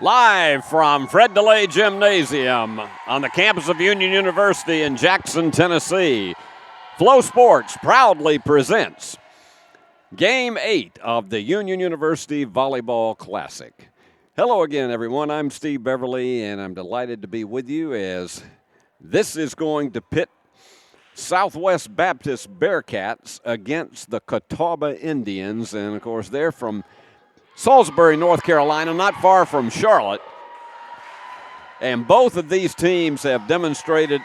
Live from Fred DeLay Gymnasium on the campus of Union University in Jackson, Tennessee, Flow Sports proudly presents Game 8 of the Union University Volleyball Classic. Hello again, everyone. I'm Steve Beverly, and I'm delighted to be with you as this is going to pit Southwest Baptist Bearcats against the Catawba Indians. And, of course, they're from Salisbury, North Carolina, not far from Charlotte. And both of these teams have demonstrated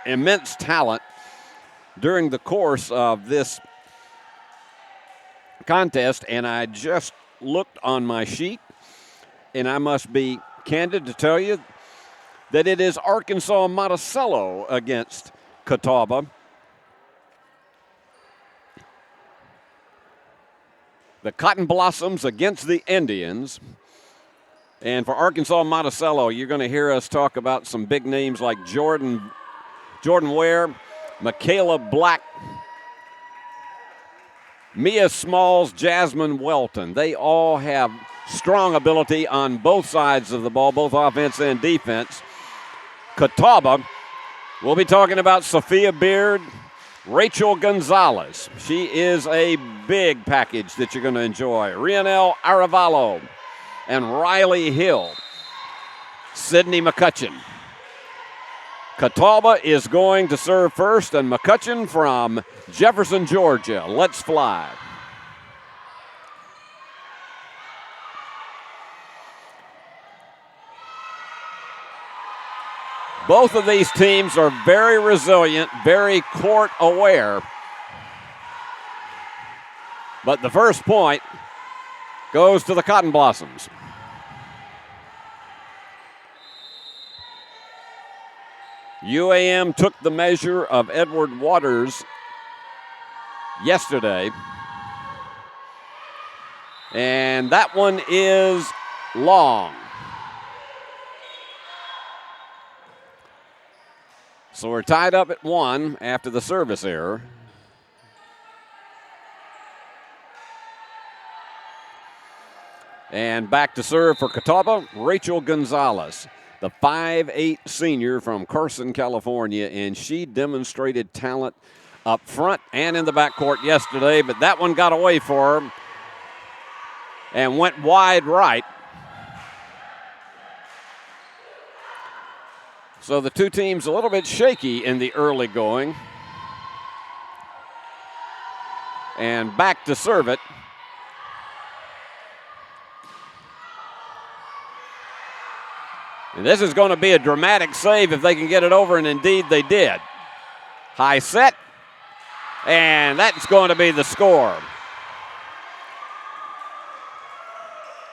immense talent during the course of this contest. And I just looked on my sheet, and I must be candid to tell you that it is Arkansas Monticello against Catawba. The Cotton Blossoms against the Indians. And for Arkansas Monticello, you're going to hear us talk about some big names like Jordan Ware, Michaela Black, Mia Smalls, Jasmine Welton. They all have strong ability on both sides of the ball, both offense and defense. Catawba, we'll be talking about Sophia Beard, Rachel Gonzalez. She is a big package that you're going to enjoy. Rionel Aravalo and Riley Hill. Sydney McCutcheon. Catawba is going to serve first, and McCutcheon from Jefferson, Georgia. Let's fly. Both of these teams are very resilient, very court aware. But the first point goes to the Cotton Blossoms. UAM took the measure of Edward Waters yesterday. And that one is long. So we're tied up at 1 after the service error. And back to serve for Catawba, Rachel Gonzalez, the 5'8" senior from Carson, California, and she demonstrated talent up front and in the backcourt yesterday, but that one got away for her and went wide right. So the two teams a little bit shaky in the early going. And back to serve it. And this is going to be a dramatic save if they can get it over, and indeed they did. High set, and that's going to be the score.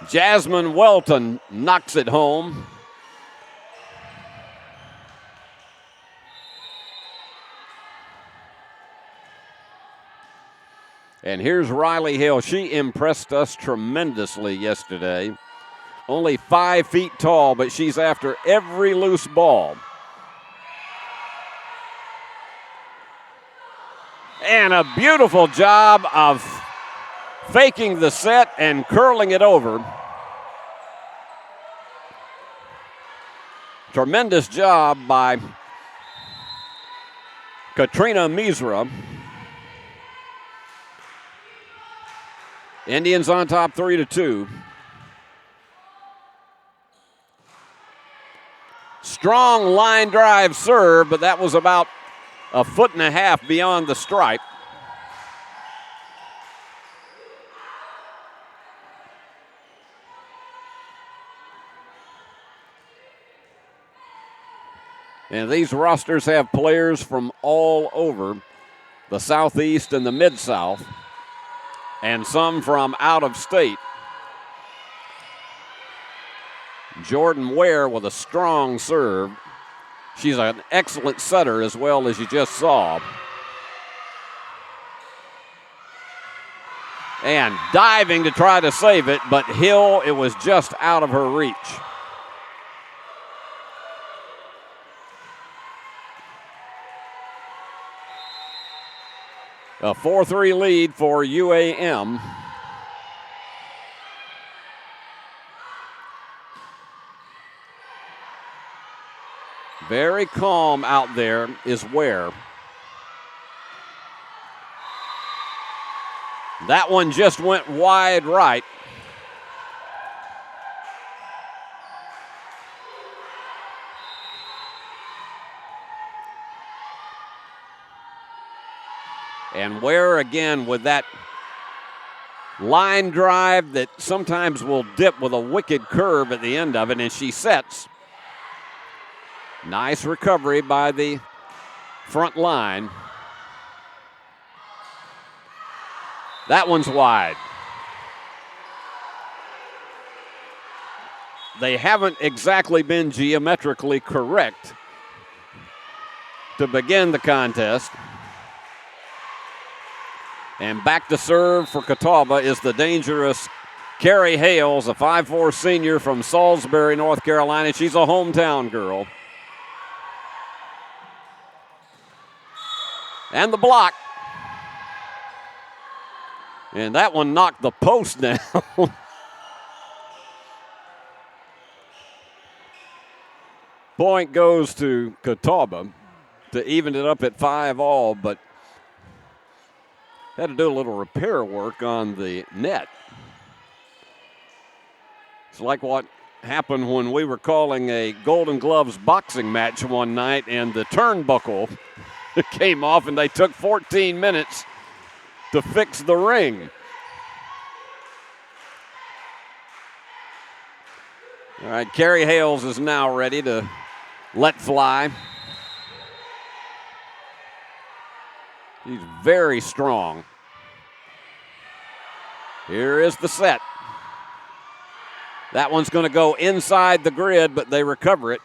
Jasmine Welton knocks it home. And here's Riley Hill. She impressed us tremendously yesterday. Only 5 feet tall, but she's after every loose ball. And a beautiful job of faking the set and curling it over. Tremendous job by Katrina Misra. Indians on top 3-2. Strong line drive serve, but that was about 1.5 feet beyond the stripe. And these rosters have players from all over the Southeast and the Mid-South, and some from out of state. Jordan Ware with a strong serve. She's an excellent setter as well, as you just saw. And diving to try to save it, but Hill, it was just out of her reach. A 4-3 lead for UAM. Very calm out there is Ware. That one just went wide right. And Ware again with that line drive that sometimes will dip with a wicked curve at the end of it, and she sets. Nice recovery by the front line. That one's wide. They haven't exactly been geometrically correct to begin the contest. And back to serve for Catawba is the dangerous Carrie Hales, a 5'4" senior from Salisbury, North Carolina. She's a hometown girl. And the block. And that one knocked the post down. Point goes to Catawba to even it up at 5-all, but had to do a little repair work on the net. It's like what happened when we were calling a Golden Gloves boxing match one night and the turnbuckle came off and they took 14 minutes to fix the ring. All right, Carrie Hales is now ready to let fly. He's very strong. Here is the set. That one's going to go inside the grid, but they recover it.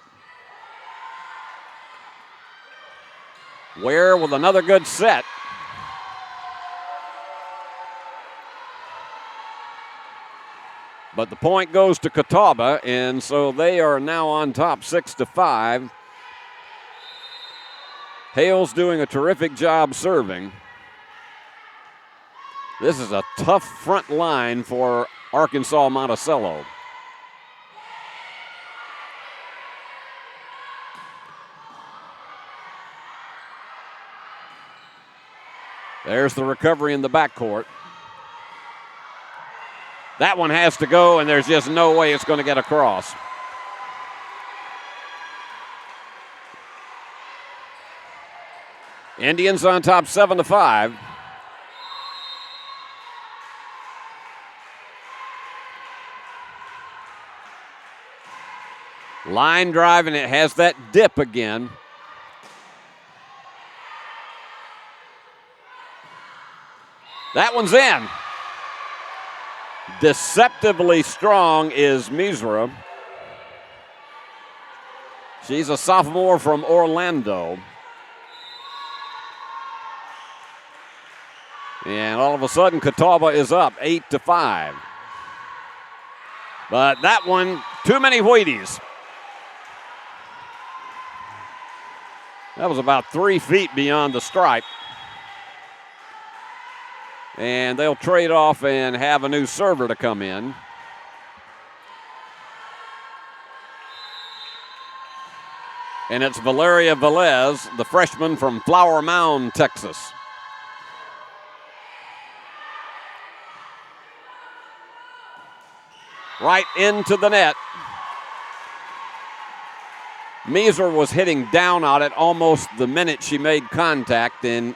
Ware with another good set. But the point goes to Catawba, and so they are now on top 6-5. Hales doing a terrific job serving. This is a tough front line for Arkansas Monticello. There's the recovery in the backcourt. That one has to go, and there's just no way it's going to get across. Indians on top 7-5. Line drive, and it has that dip again. That one's in. Deceptively strong is Misra. She's a sophomore from Orlando. And all of a sudden, Catawba is up 8-5. But that one, too many Wheaties. That was about 3 feet beyond the stripe. And they'll trade off and have a new server to come in. And it's Valeria Velez, the freshman from Flower Mound, Texas. Right into the net. Meeser was hitting down on it almost the minute she made contact, and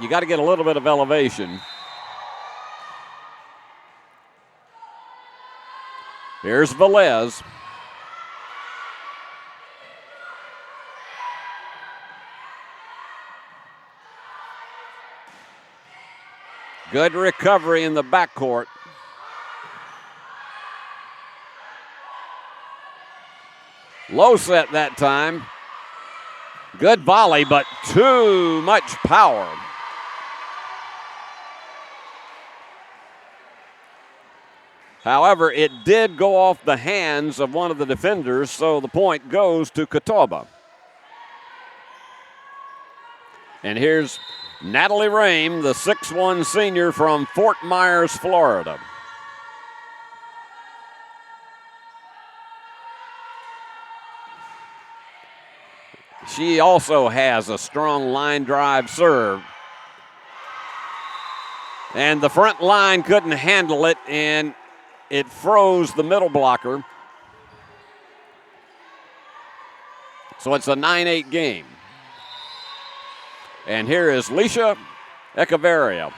you got to get a little bit of elevation. Here's Velez. Good recovery in the backcourt. Low set that time. Good volley, but too much power. However, it did go off the hands of one of the defenders, so the point goes to Catawba. And here's Natalie Rame, the 6'1" senior from Fort Myers, Florida. She also has a strong line drive serve. And the front line couldn't handle it, and it froze the middle blocker. So it's a 9-8 game. And here is Leisha Echeverria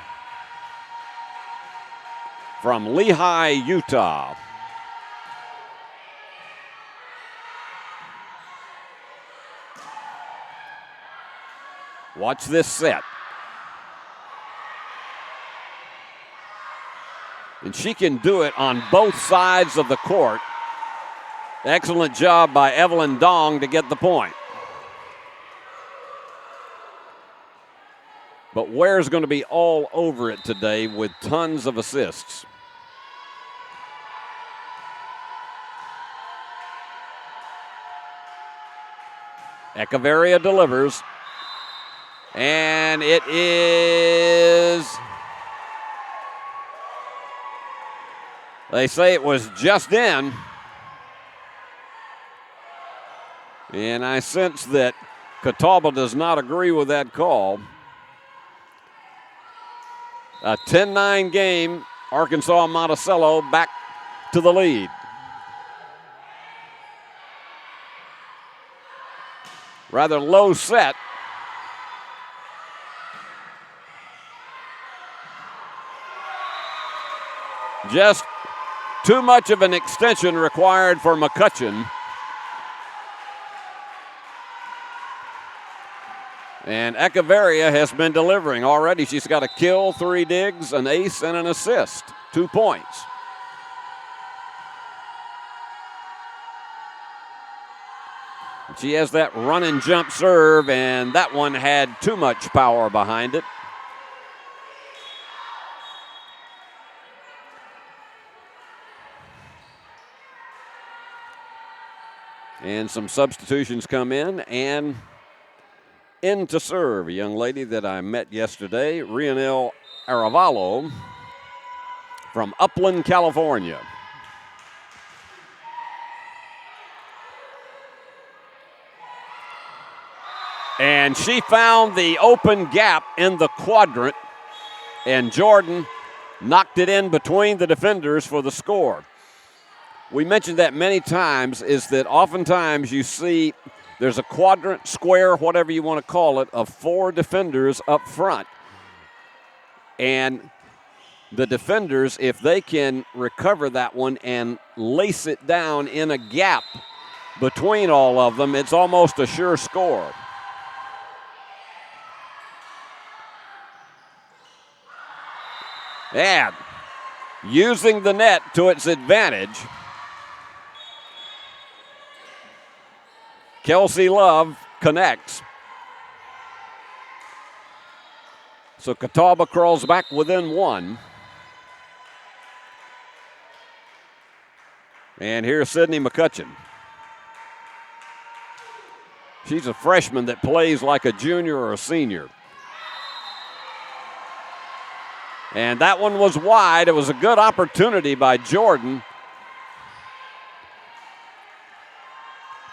from Lehigh, Utah. Watch this set. And she can do it on both sides of the court. Excellent job by Evelyn Dong to get the point. But Ware's going to be all over it today with tons of assists. Echeverria delivers. And it is... They say it was just in. And I sense that Catawba does not agree with that call. A 10-9 game, Arkansas Monticello back to the lead. Rather low set. Just too much of an extension required for McCutcheon. And Echeverria has been delivering already. She's got a kill, 3 digs, an ace, and an assist. 2 points. She has that run and jump serve, and that one had too much power behind it. And some substitutions come in, and in to serve, a young lady that I met yesterday, Rionel Aravalo from Upland, California. And she found the open gap in the quadrant, and Jordan knocked it in between the defenders for the score. We mentioned that many times, is that oftentimes you see there's a quadrant, square, whatever you want to call it, of 4 defenders up front. And the defenders, if they can recover that one and lace it down in a gap between all of them, it's almost a sure score. And using the net to its advantage, Kelsey Love connects. So Catawba crawls back within 1. And here's Sydney McCutcheon. She's a freshman that plays like a junior or a senior. And that one was wide. It was a good opportunity by Jordan.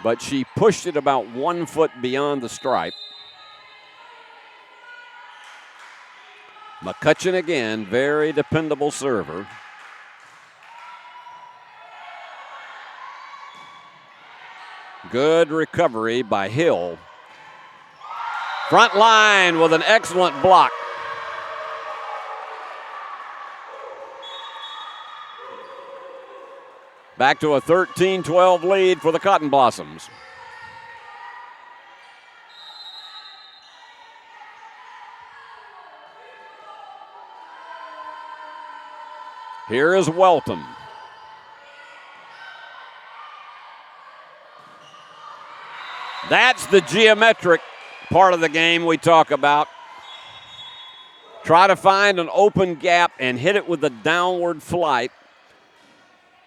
But she pushed it about 1 foot beyond the stripe. McCutcheon again, very dependable server. Good recovery by Hill. Front line with an excellent block. Back to a 13-12 lead for the Cotton Blossoms. Here is Welton. That's the geometric part of the game we talk about. Try to find an open gap and hit it with a downward flight.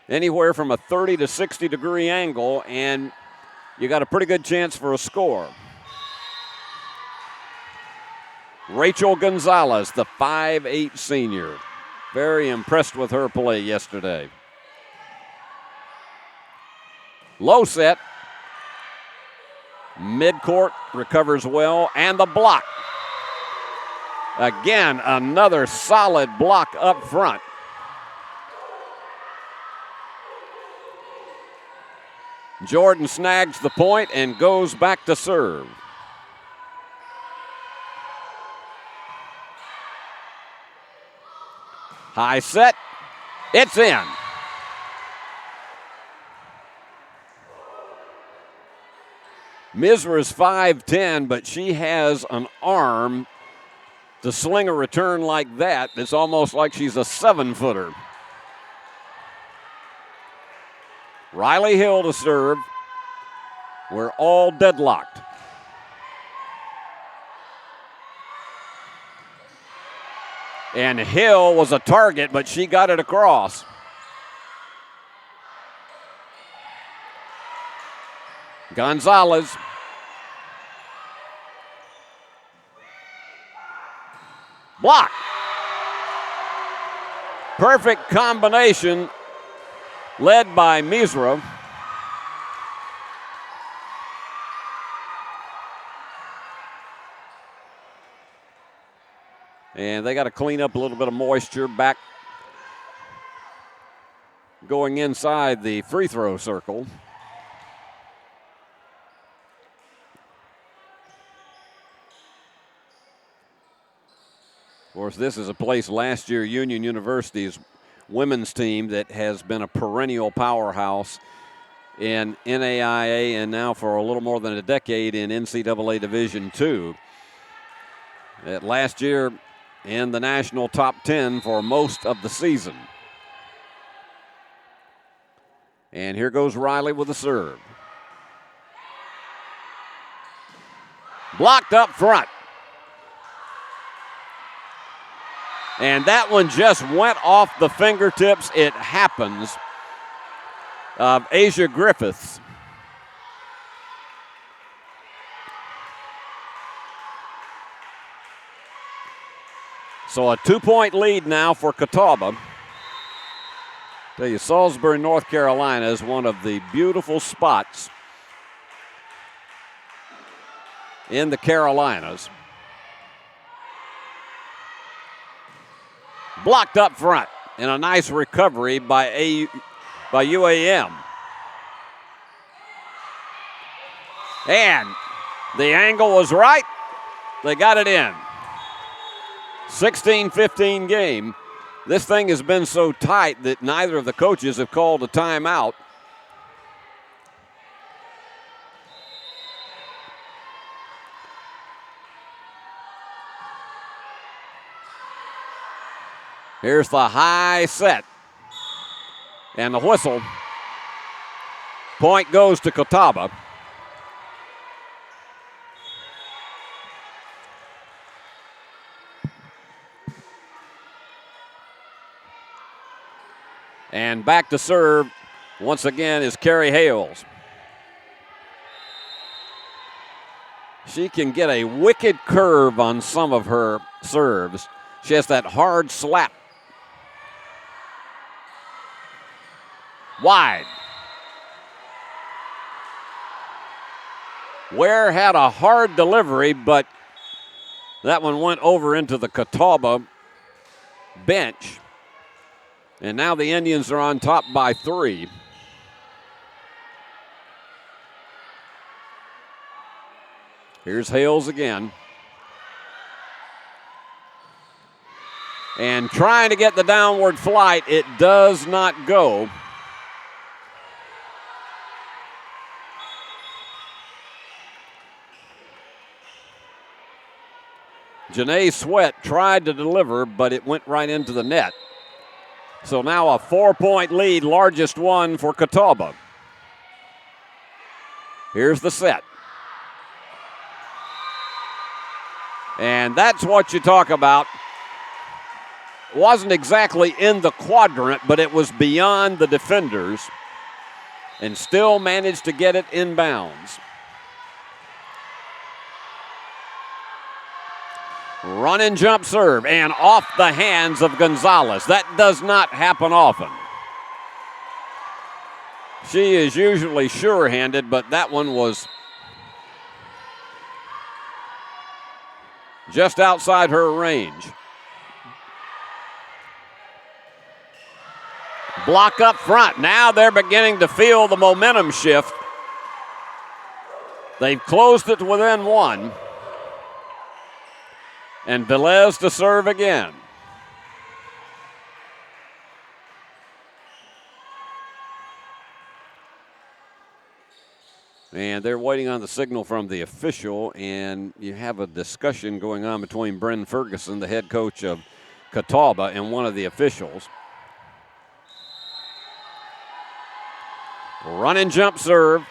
Anywhere from a 30 to 60 degree angle, and you got a pretty good chance for a score. Rachel Gonzalez, the 5'8" senior. Very impressed with her play yesterday. Low set. Midcourt recovers well, and the block. Again, another solid block up front. Jordan snags the point and goes back to serve. High set, it's in. Misra's 5'10", but she has an arm to sling a return like that. It's almost like she's a 7-footer. Riley Hill to serve. We're all deadlocked. And Hill was a target, but she got it across. Gonzalez. Block. Perfect combination led by Misra. And they got to clean up a little bit of moisture back going inside the free throw circle. Of course, this is a place last year, Union University's women's team that has been a perennial powerhouse in NAIA and now for a little more than a decade in NCAA Division II. That last year in the national top 10 for most of the season. And here goes Riley with the serve. Blocked up front. And that one just went off the fingertips. It happens of Asia Griffiths. So a 2-point lead now for Catawba. Tell you, Salisbury, North Carolina is one of the beautiful spots in the Carolinas. Blocked up front, and a nice recovery by UAM. And the angle was right. They got it in. 16-15 game. This thing has been so tight that neither of the coaches have called a timeout. Here's the high set. And the whistle. Point goes to Catawba. And back to serve once again is Carrie Hales. She can get a wicked curve on some of her serves. She has that hard slap. Wide. Ware had a hard delivery, but that one went over into the Catawba bench. And now the Indians are on top by 3. Here's Hales again. And trying to get the downward flight, it does not go. Janae Sweat tried to deliver, but it went right into the net. So now a 4-point lead, largest one for Catawba. Here's the set. And that's what you talk about. It wasn't exactly in the quadrant, but it was beyond the defenders and still managed to get it inbounds. Run and jump serve, and off the hands of Gonzalez. That does not happen often. She is usually sure-handed, but that one was just outside her range. Block up front. Now they're beginning to feel the momentum shift. They've closed it to within one. And Velez to serve again. And they're waiting on the signal from the official, and you have a discussion going on between Bryn Ferguson, the head coach of Catawba, and one of the officials. Run and jump serve.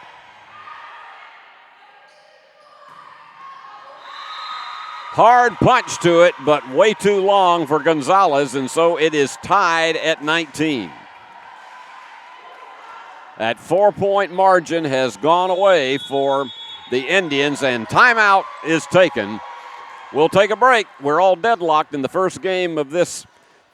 Hard punch to it, but way too long for Gonzalez, and so it is tied at 19. That 4-point margin has gone away for the Indians, and timeout is taken. We'll take a break. We're all deadlocked in the first game of this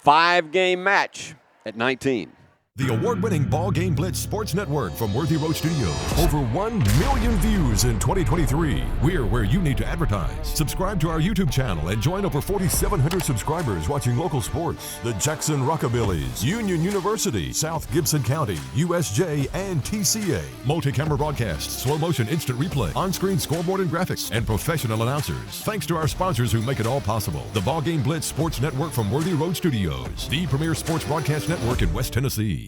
5-game match at 19. The award-winning BallGame Blitz Sports Network from Worthy Road Studios. Over 1 million views in 2023. We're where you need to advertise. Subscribe to our YouTube channel and join over 4,700 subscribers watching local sports. The Jackson Rockabillys, Union University, South Gibson County, USJ, and TCA. Multi-camera broadcasts, slow-motion instant replay, on-screen scoreboard and graphics, and professional announcers. Thanks to our sponsors who make it all possible. The BallGame Blitz Sports Network from Worthy Road Studios. The premier sports broadcast network in West Tennessee.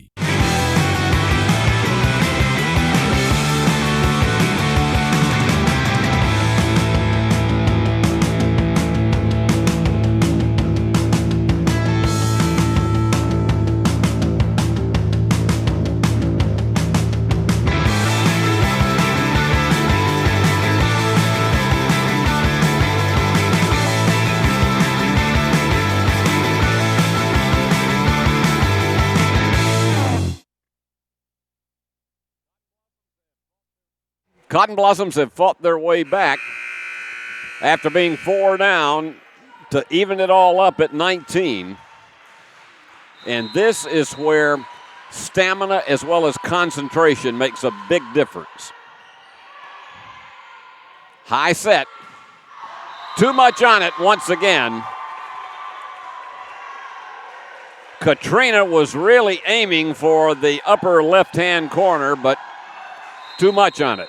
Cotton Blossoms have fought their way back after being 4 down to even it all up at 19. And this is where stamina as well as concentration makes a big difference. High set. Too much on it once again. Katrina was really aiming for the upper left-hand corner, but too much on it.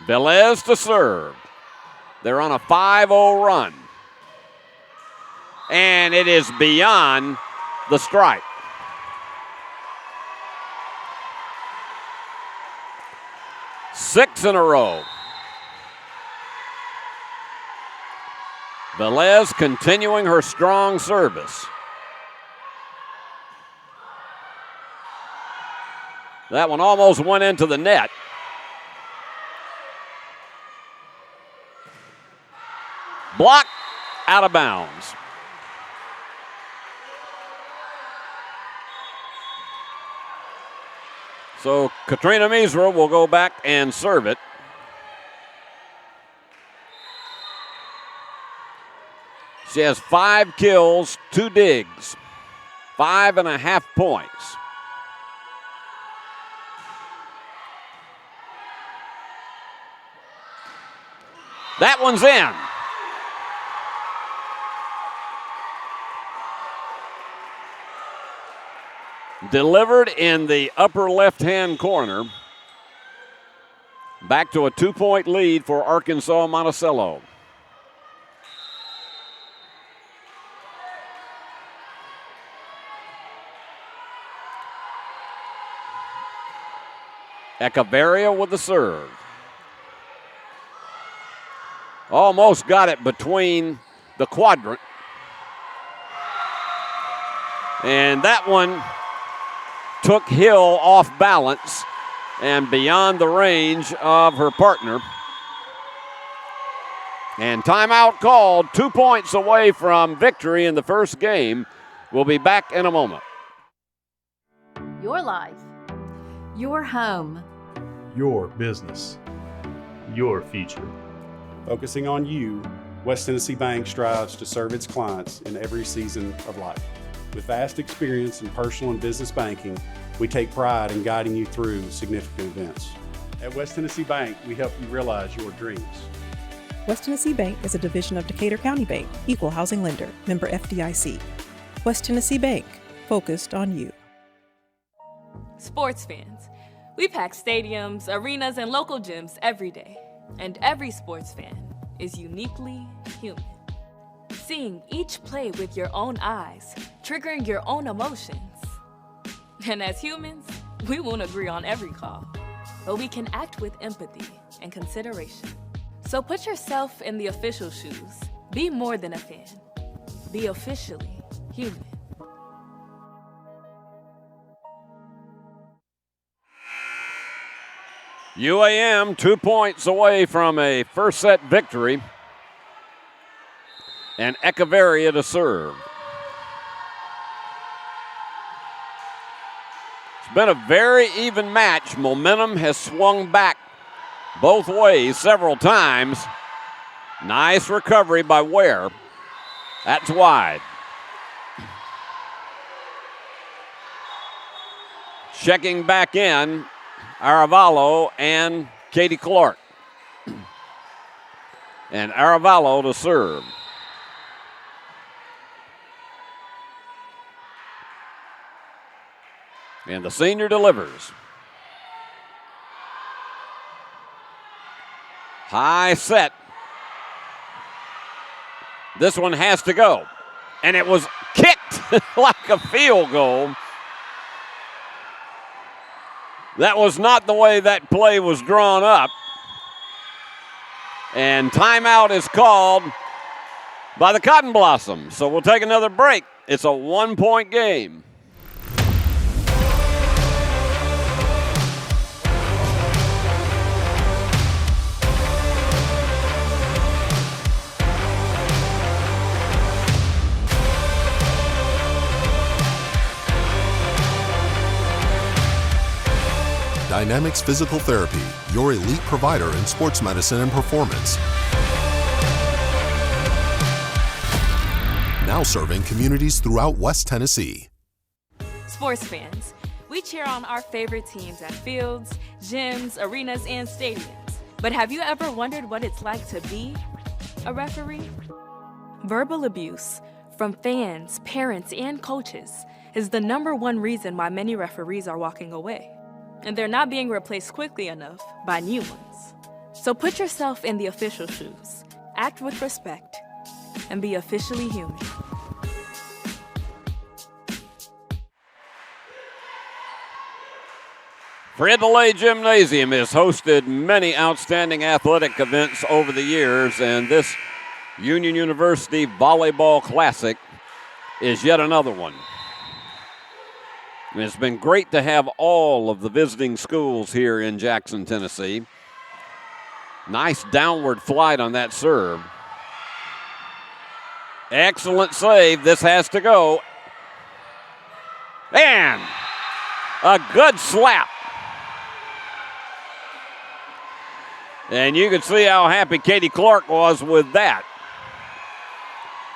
Velez to serve. They're on a 5-0 run. And it is beyond the stripe. Six in a row. Velez continuing her strong service. That one almost went into the net. Block, out of bounds. So Katrina Misra will go back and serve it. She has 5 kills, 2 digs, 5.5 points. That one's in. Delivered in the upper left-hand corner. Back to a 2-point lead for Arkansas Monticello. Echeverria with the serve. Almost got it between the quadrant. And that one took Hill off balance and beyond the range of her partner. And timeout called, 2 points away from victory in the first game. We'll be back in a moment. Your life. Your home. Your business. Your future. Focusing on you, West Tennessee Bank strives to serve its clients in every season of life. With vast experience in personal and business banking, we take pride in guiding you through significant events. At West Tennessee Bank, we help you realize your dreams. West Tennessee Bank is a division of Decatur County Bank, equal housing lender, member FDIC. West Tennessee Bank, focused on you. Sports fans, we pack stadiums, arenas, and local gyms every day. And every sports fan is uniquely human. Seeing each play with your own eyes, triggering your own emotions. And as humans, we won't agree on every call, but we can act with empathy and consideration. So put yourself in the official shoes. Be more than a fan. Be officially human. UAM 2 points away from a first set victory. And Echeverria to serve. It's been a very even match. Momentum has swung back both ways several times. Nice recovery by Ware. That's wide. Checking back in, Aravallo and Katie Clark. And Aravallo to serve. And the senior delivers. High set. This one has to go. And it was kicked like a field goal. That was not the way that play was drawn up. And timeout is called by the Cotton Blossoms. So we'll take another break. It's a 1-point game. Dynamics Physical Therapy, your elite provider in sports medicine and performance. Now serving communities throughout West Tennessee. Sports fans, we cheer on our favorite teams at fields, gyms, arenas, and stadiums. But have you ever wondered what it's like to be a referee? Verbal abuse from fans, parents, and coaches is the #1 reason why many referees are walking away. And they're not being replaced quickly enough by new ones. So put yourself in the official shoes, act with respect, and be officially human. Frito-Lay Gymnasium has hosted many outstanding athletic events over the years, and this Union University Volleyball Classic is yet another one. And it's been great to have all of the visiting schools here in Jackson, Tennessee. Nice downward flight on that serve. Excellent save. This has to go. And a good slap. And you can see how happy Katie Clark was with that.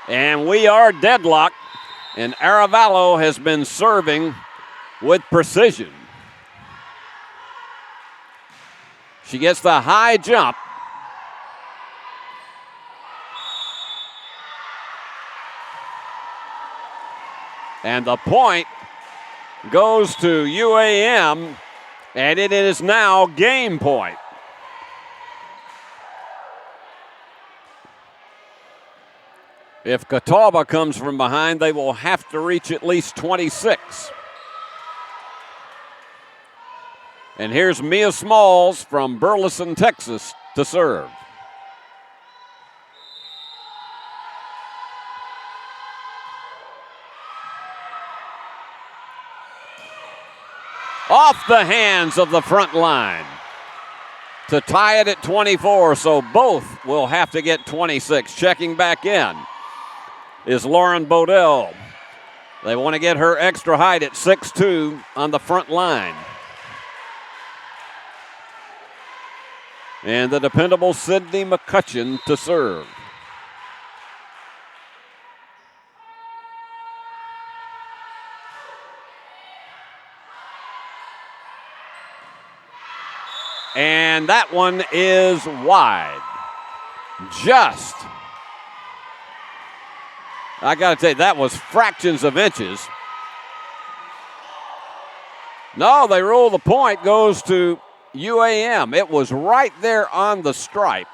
And we are deadlocked. And Aravallo has been serving with precision. She gets the high jump. And the point goes to UAM, and it is now game point. If Catawba comes from behind, they will have to reach at least 26. And here's Mia Smalls from Burleson, Texas to serve. Off the hands of the front line to tie it at 24, so both will have to get 26. Checking back in is Lauren Bodell. They want to get her extra height at 6'2" on the front line. And the dependable Sydney McCutcheon to serve. And that one is wide. Just. I got to tell you, that was fractions of inches. No, they rule the point goes to UAM. It was right there on the stripe.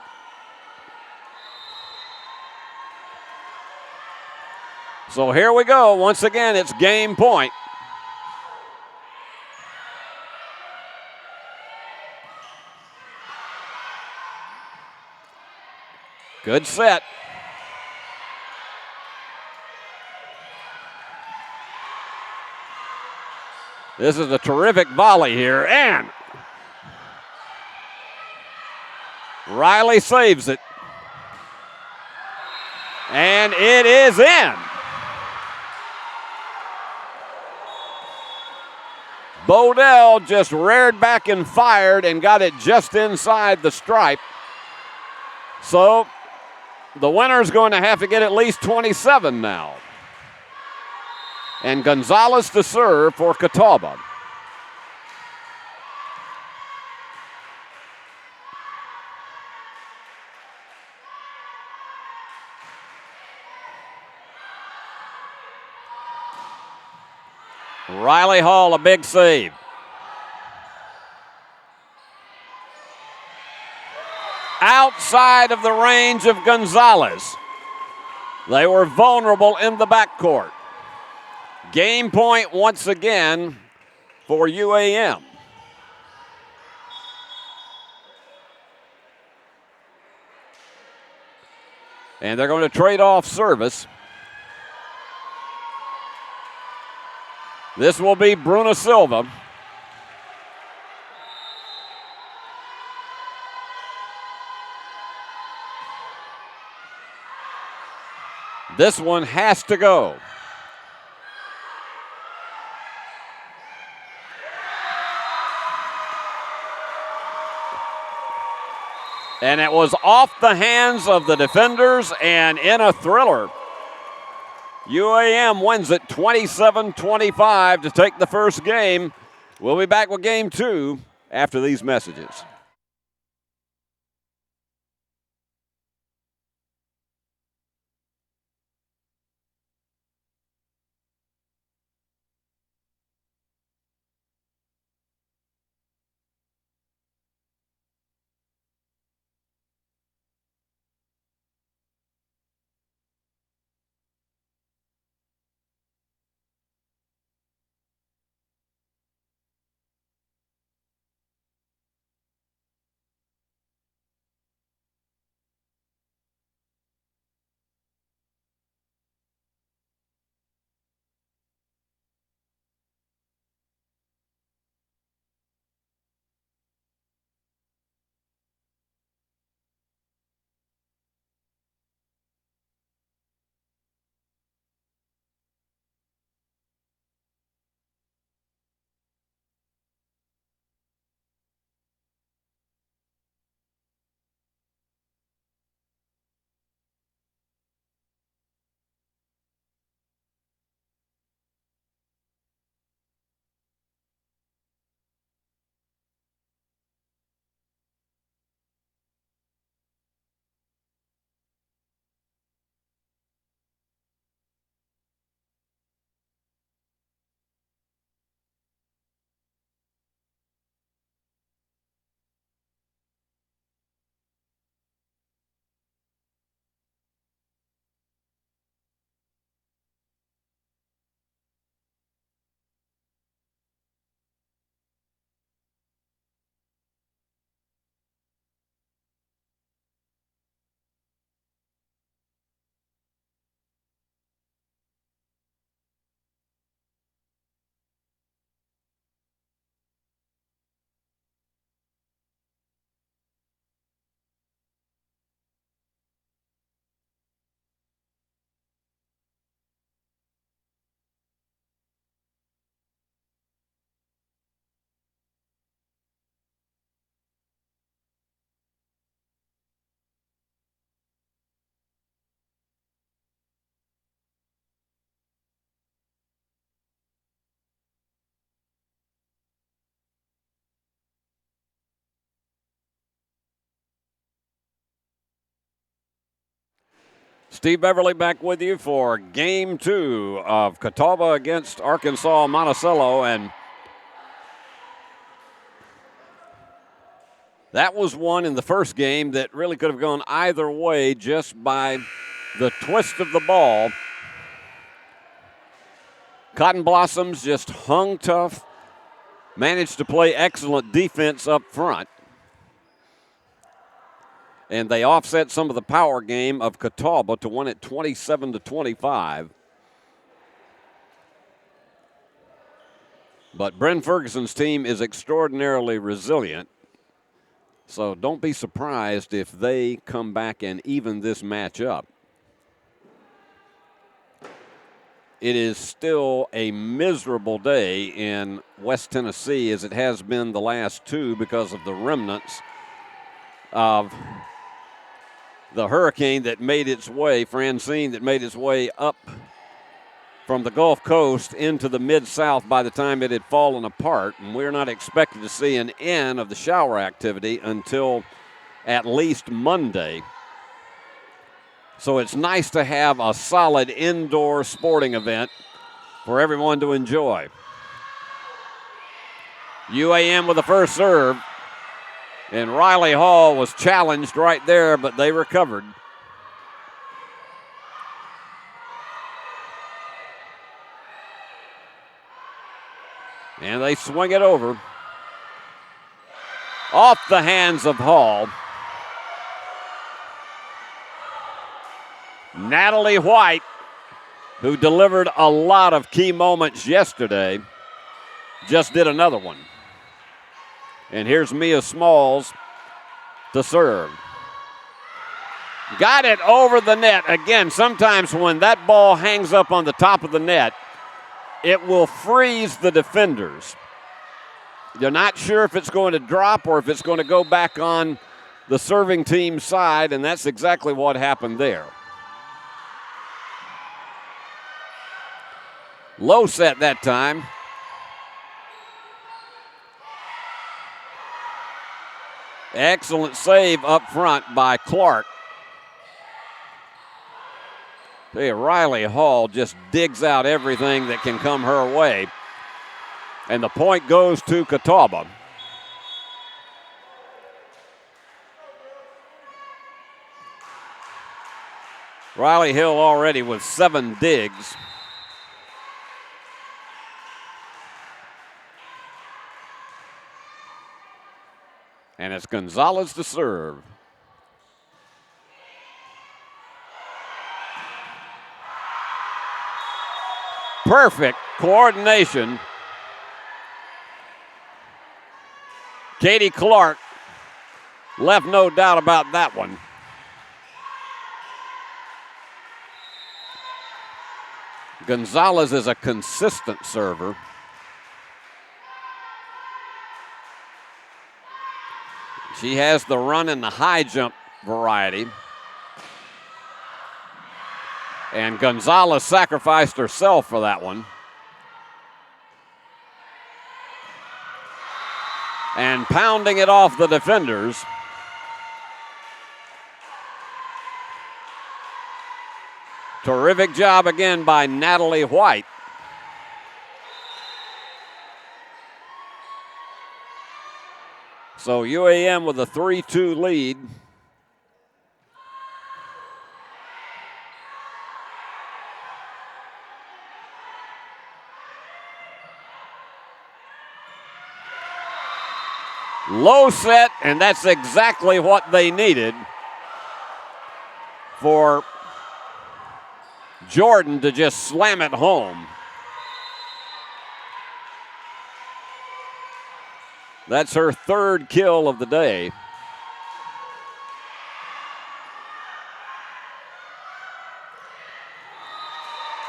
So here we go. Once again, it's game point. Good set. This is a terrific volley here, and Riley saves it. And it is in. Bodell just reared back and fired and got it just inside the stripe. So the winner's going to have to get at least 27 now. And Gonzalez to serve for Catawba. Riley Hall, a big save. Outside of the range of Gonzalez. They were vulnerable in the backcourt. Game point once again for UAM. And they're going to trade off service. This will be Bruno Silva. This one has to go. And it was off the hands of the defenders and in a thriller. UAM wins it 27-25 to take the first game. We'll be back with game two after these messages. Steve Beverly back with you for Game 2 of Catawba against Arkansas Monticello. And that was one in the first game that really could have gone either way just by the twist of the ball. Cotton Blossoms just hung tough, managed to play excellent defense up front. And they offset some of the power game of Catawba to win it 27-25. But Bryn Ferguson's team is extraordinarily resilient. So don't be surprised if they come back and even this match up. It is still a miserable day in West Tennessee, as it has been the last two, because of the remnants of the hurricane that made its way, Francine, that made its way up from the Gulf Coast into the Mid-South by the time it had fallen apart. And we're not expected to see an end of the shower activity until at least Monday. So it's nice to have a solid indoor sporting event for everyone to enjoy. UAM with the first serve. And Riley Hall was challenged right there, but they recovered. And they swing it over. Off the hands of Hall. Natalie White, who delivered a lot of key moments yesterday, just did another one. And here's Mia Smalls to serve. Got it over the net. Again, sometimes when that ball hangs up on the top of the net, it will freeze the defenders. You're not sure if it's going to drop or if it's going to go back on the serving team's side, and that's exactly what happened there. Low set that time. Excellent save up front by Clark. Hey, Riley Hall just digs out everything that can come her way. And the point goes to Catawba. Riley Hill already with 7 digs. And it's Gonzalez to serve. Perfect coordination. Katie Clark left no doubt about that one. Gonzalez is a consistent server. She has the run and the high jump variety. And Gonzalez sacrificed herself for that one. And pounding it off the defenders. Terrific job again by Natalie White. So UAM with a 3-2 lead. Low set, and that's exactly what they needed for Jordan to just slam it home. That's her 3rd kill of the day.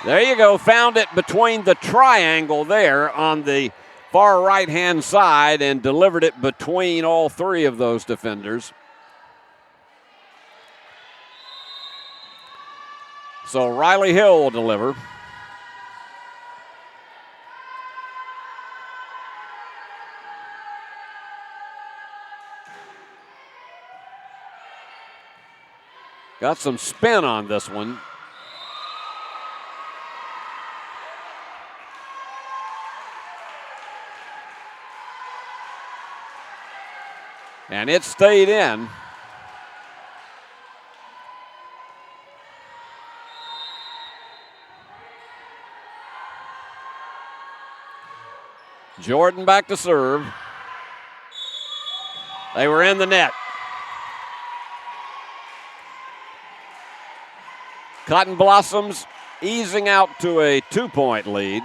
There you go, found it between the triangle there on the far right-hand side and delivered it between all 3 of those defenders. So Riley Hill will deliver. got some spin on this one. And it stayed in. Jordan back to serve. They were in the net. Cotton Blossoms easing out to a 2-point lead.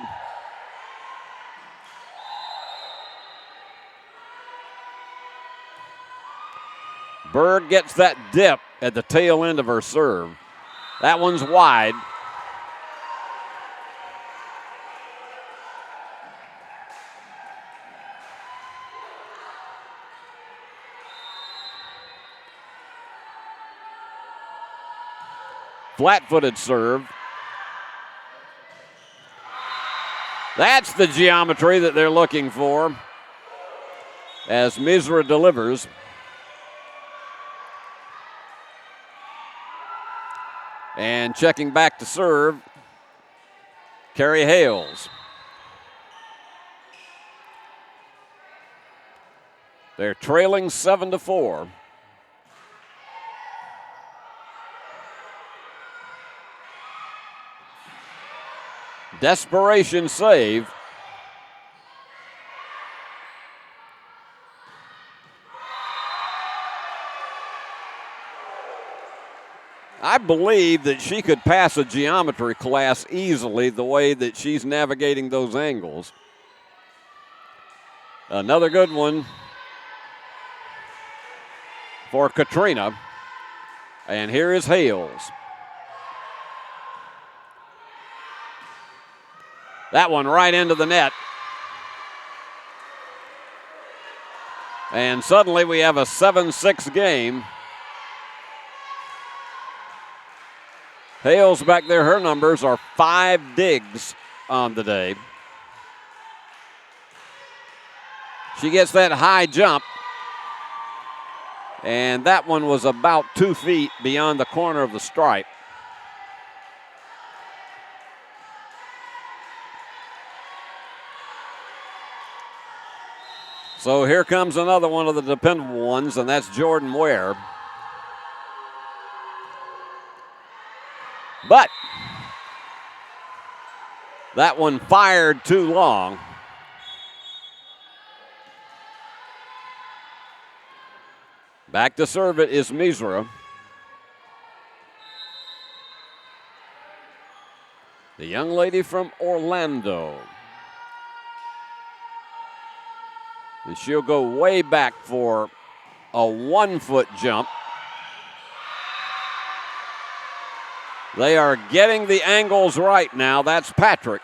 Berg gets that dip at the tail end of her serve. That one's wide. Flat-footed serve. That's the geometry that they're looking for as Misra delivers. And checking back to serve, Carrie Hales. They're trailing 7-4. Desperation save. I believe that she could pass a geometry class easily the way that she's navigating those angles. Another good one for Katrina. And here is Hales. That one right into the net. And suddenly we have a 7-6 game. Hales back there, her numbers are 5 digs on the day. She gets that high jump. And that one was about 2 feet beyond the corner of the stripe. So here comes another one of the dependable ones, and that's Jordan Ware. But that one fired too long. Back to serve it is Misra. The young lady from Orlando. And she'll go way back for a 1-foot jump. They are getting the angles right now. That's Patrick.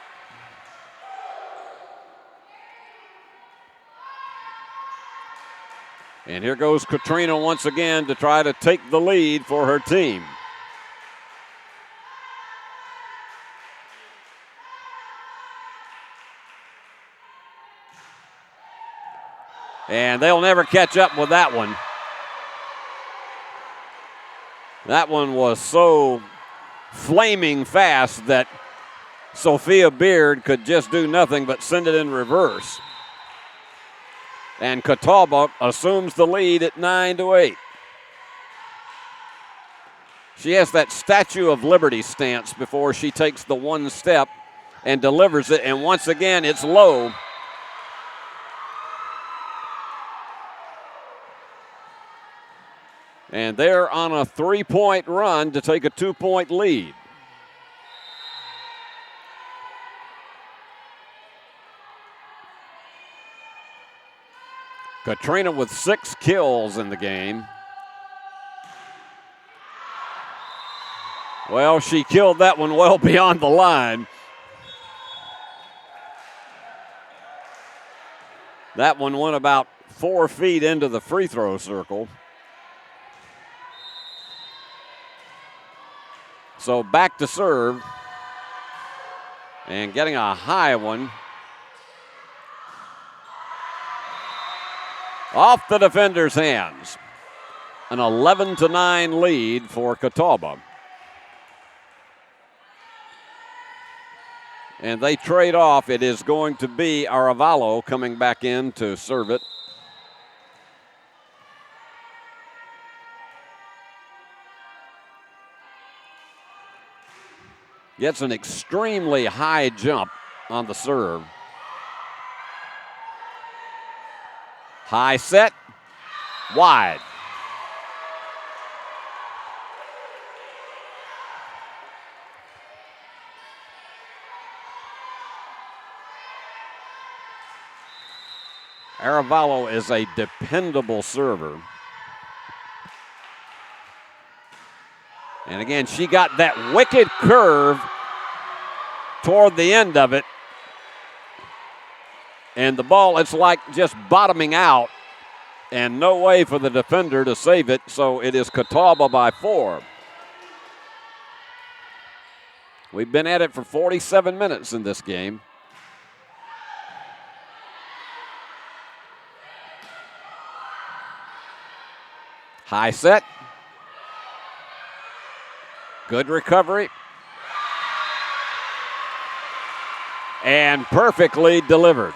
And here goes Katrina once again to try to take the lead for her team. And they'll never catch up with that one. That one was so flaming fast that Sophia Beard could just do nothing but send it in reverse. And Catawba assumes the lead at 9-8. She has that Statue of Liberty stance before she takes the one step and delivers it. And once again, it's low. And they're on a 3-point run to take a 2-point lead. Katrina with 6 kills in the game. Well, she killed that one well beyond the line. That one went about 4 feet into the free throw circle. So back to serve. And getting a high one. Off the defender's hands. an 11-9 lead for Catawba. And they trade off. It is going to be Arevalo coming back in to serve it. Gets an extremely high jump on the serve. High set, wide. Arevalo is a dependable server. And again, she got that wicked curve toward the end of it. And the ball, it's like just bottoming out and no way for the defender to save it. So it is Catawba by 4. We've been at it for 47 minutes in this game. High set. Good recovery. And perfectly delivered.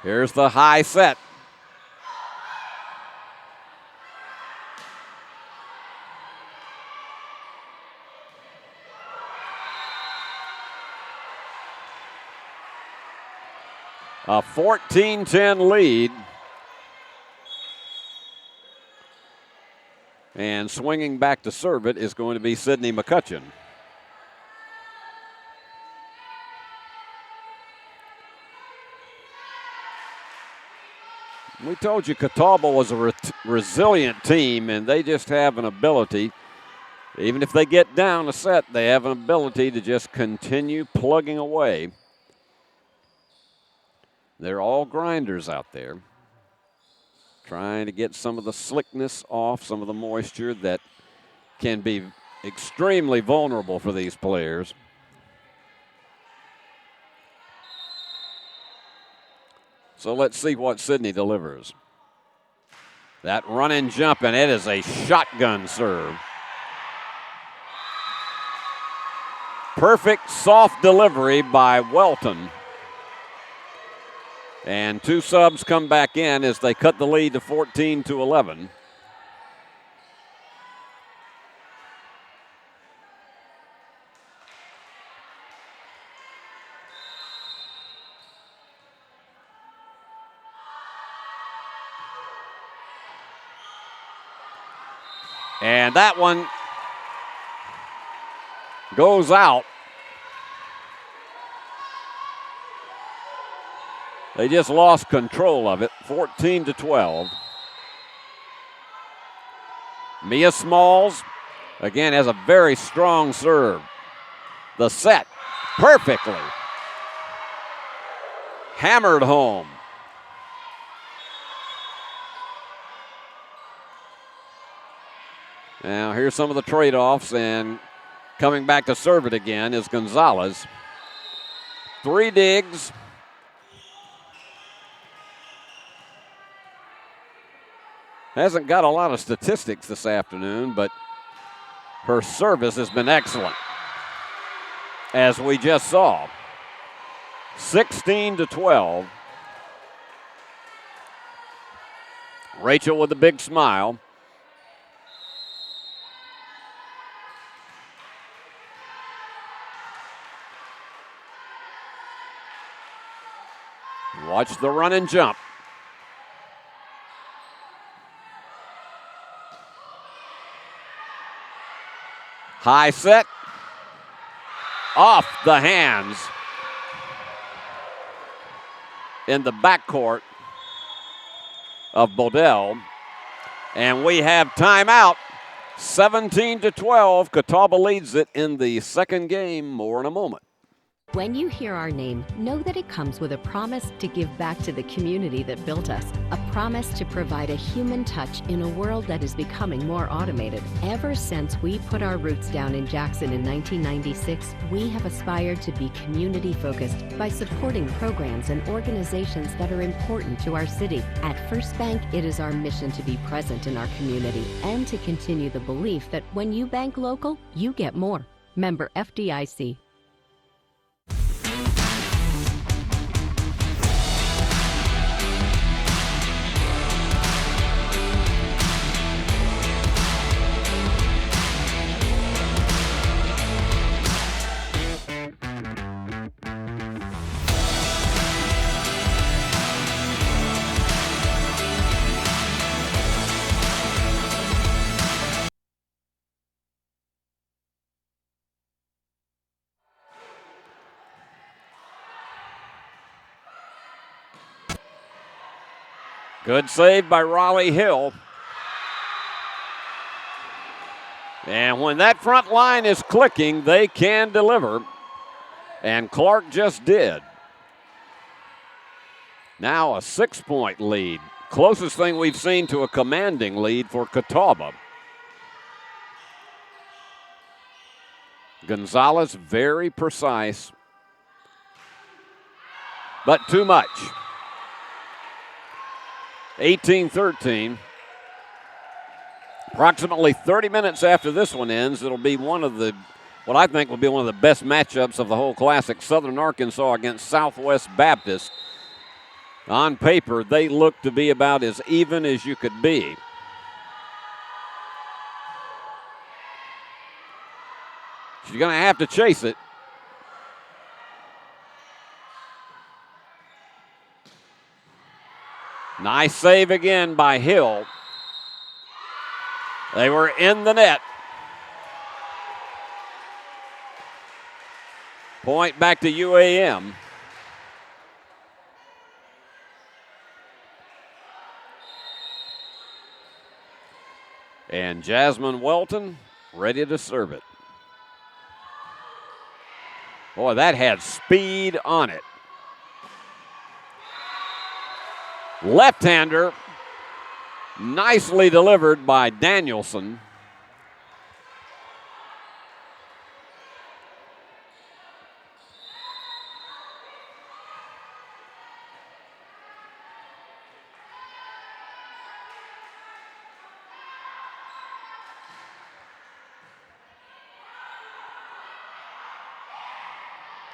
Here's the high set. A 14-10 lead. And swinging back to serve it is going to be Sydney McCutcheon. We told you Catawba was a resilient team, and they just have an ability, even if they get down a set, they have an ability to just continue plugging away. They're all grinders out there, trying to get some of the slickness off, some of the moisture that can be extremely vulnerable for these players. So let's see what Sydney delivers. That run and jump, and it is a shotgun serve. Perfect soft delivery by Welton. And 2 subs come back in as they cut the lead to 14-11. And that one goes out. They just lost control of it, 14-12. Mia Smalls, again, has a very strong serve. The set, perfectly. Hammered home. Now, here's some of the trade-offs, and coming back to serve it again is Gonzalez. 3 digs. Hasn't got a lot of statistics this afternoon, but her service has been excellent, as we just saw. 16-12. Rachel with a big smile. Watch the run and jump. High set. Off the hands. In the backcourt of Bodell. And we have timeout. 17-12. Catawba leads it in the second game. More in a moment. When you hear our name, know that it comes with a promise to give back to the community that built us, a promise to provide a human touch in a world that is becoming more automated. Ever since we put our roots down in Jackson in 1996, we have aspired to be community-focused by supporting programs and organizations that are important to our city. At First Bank, it is our mission to be present in our community and to continue the belief that when you bank local, you get more. Member FDIC. Good save by Raleigh Hill. And when that front line is clicking, they can deliver. And Clark just did. Now a 6-point lead. Closest thing we've seen to a commanding lead for Catawba. Gonzalez very precise, but too much. 18-13. Approximately 30 minutes after this one ends, it'll be what I think will be one of the best matchups of the whole Classic. Southern Arkansas against Southwest Baptist. On paper, they look to be about as even as you could be. She's going to have to chase it. Nice save again by Hill. They were in the net. Point back to UAM. And Jasmine Welton ready to serve it. Boy, that had speed on it. Left-hander, nicely delivered by Danielson.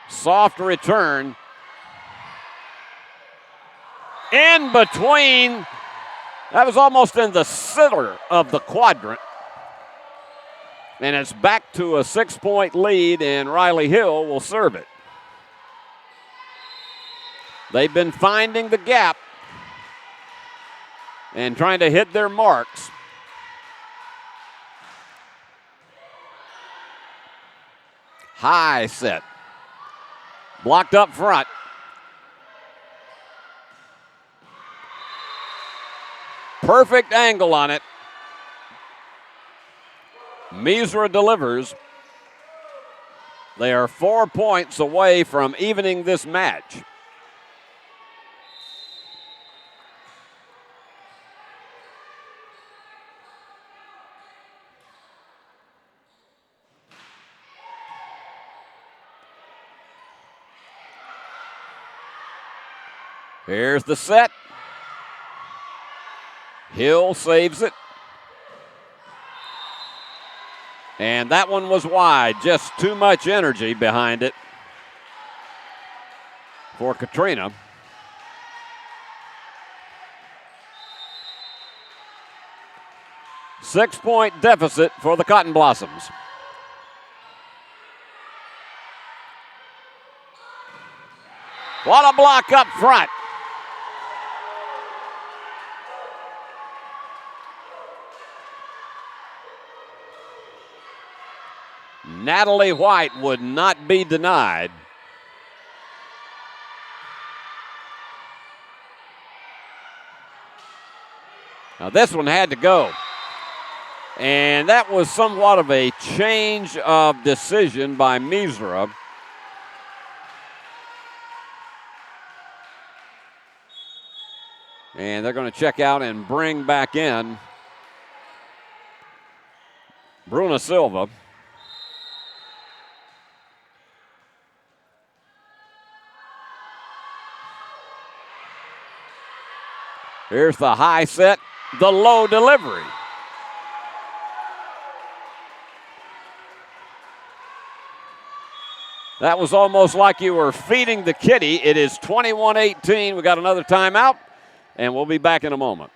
Soft return. In between, that was almost in the center of the quadrant. And it's back to a 6-point lead, and Riley Hill will serve it. They've been finding the gap and trying to hit their marks. High set. Blocked up front. Perfect angle on it. Misra delivers. They are 4 points away from evening this match. Here's the set. Hill saves it. And that one was wide. Just too much energy behind it for Katrina. Six-point deficit for the Cotton Blossoms. What a block up front. Natalie White would not be denied. Now this one had to go. And that was somewhat of a change of decision by Misra. And they're going to check out and bring back in Bruna Silva. Here's the high set, the low delivery. That was almost like you were feeding the kitty. It is 21-18. We got another timeout, and we'll be back in a moment.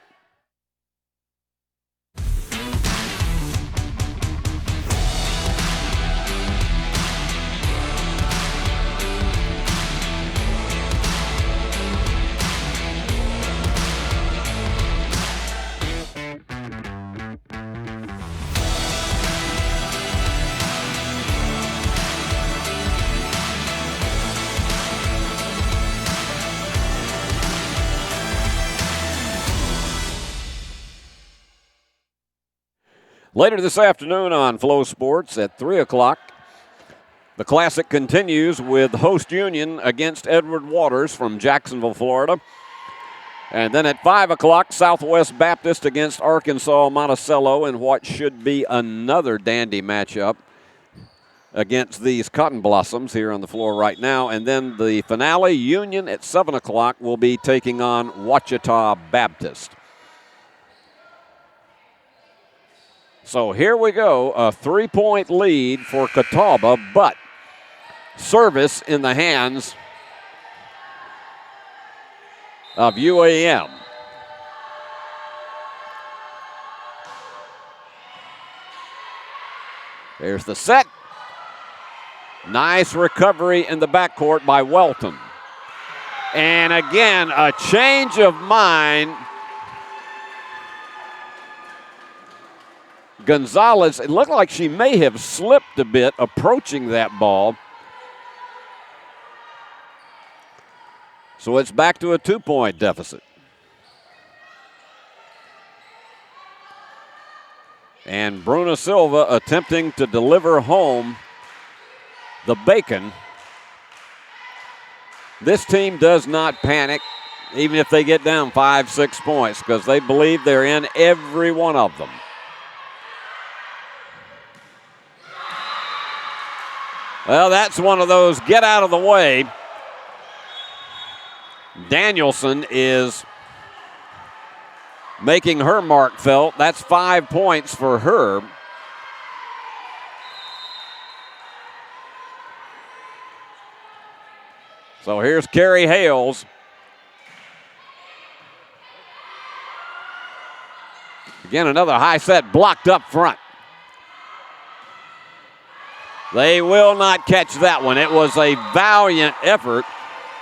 Later this afternoon on Flow Sports at 3 o'clock, the Classic continues with Host Union against Edward Waters from Jacksonville, Florida. And then at 5 o'clock, Southwest Baptist against Arkansas Monticello in what should be another dandy matchup against these Cotton Blossoms here on the floor right now. And then the finale, Union at 7 o'clock, will be taking on Ouachita Baptist. So here we go, a 3-point lead for Catawba, but service in the hands of UAM. There's the set. Nice recovery in the backcourt by Welton. And again, a change of mind. Gonzalez, it looked like she may have slipped a bit approaching that ball. So it's back to a 2-point deficit. And Bruna Silva attempting to deliver home the bacon. This team does not panic, even if they get down 5-6 points, because they believe they're in every one of them. Well, that's one of those get out of the way. Danielson is making her mark felt. That's 5 points for her. So here's Carrie Hales. Again, another high set blocked up front. They will not catch that one. It was a valiant effort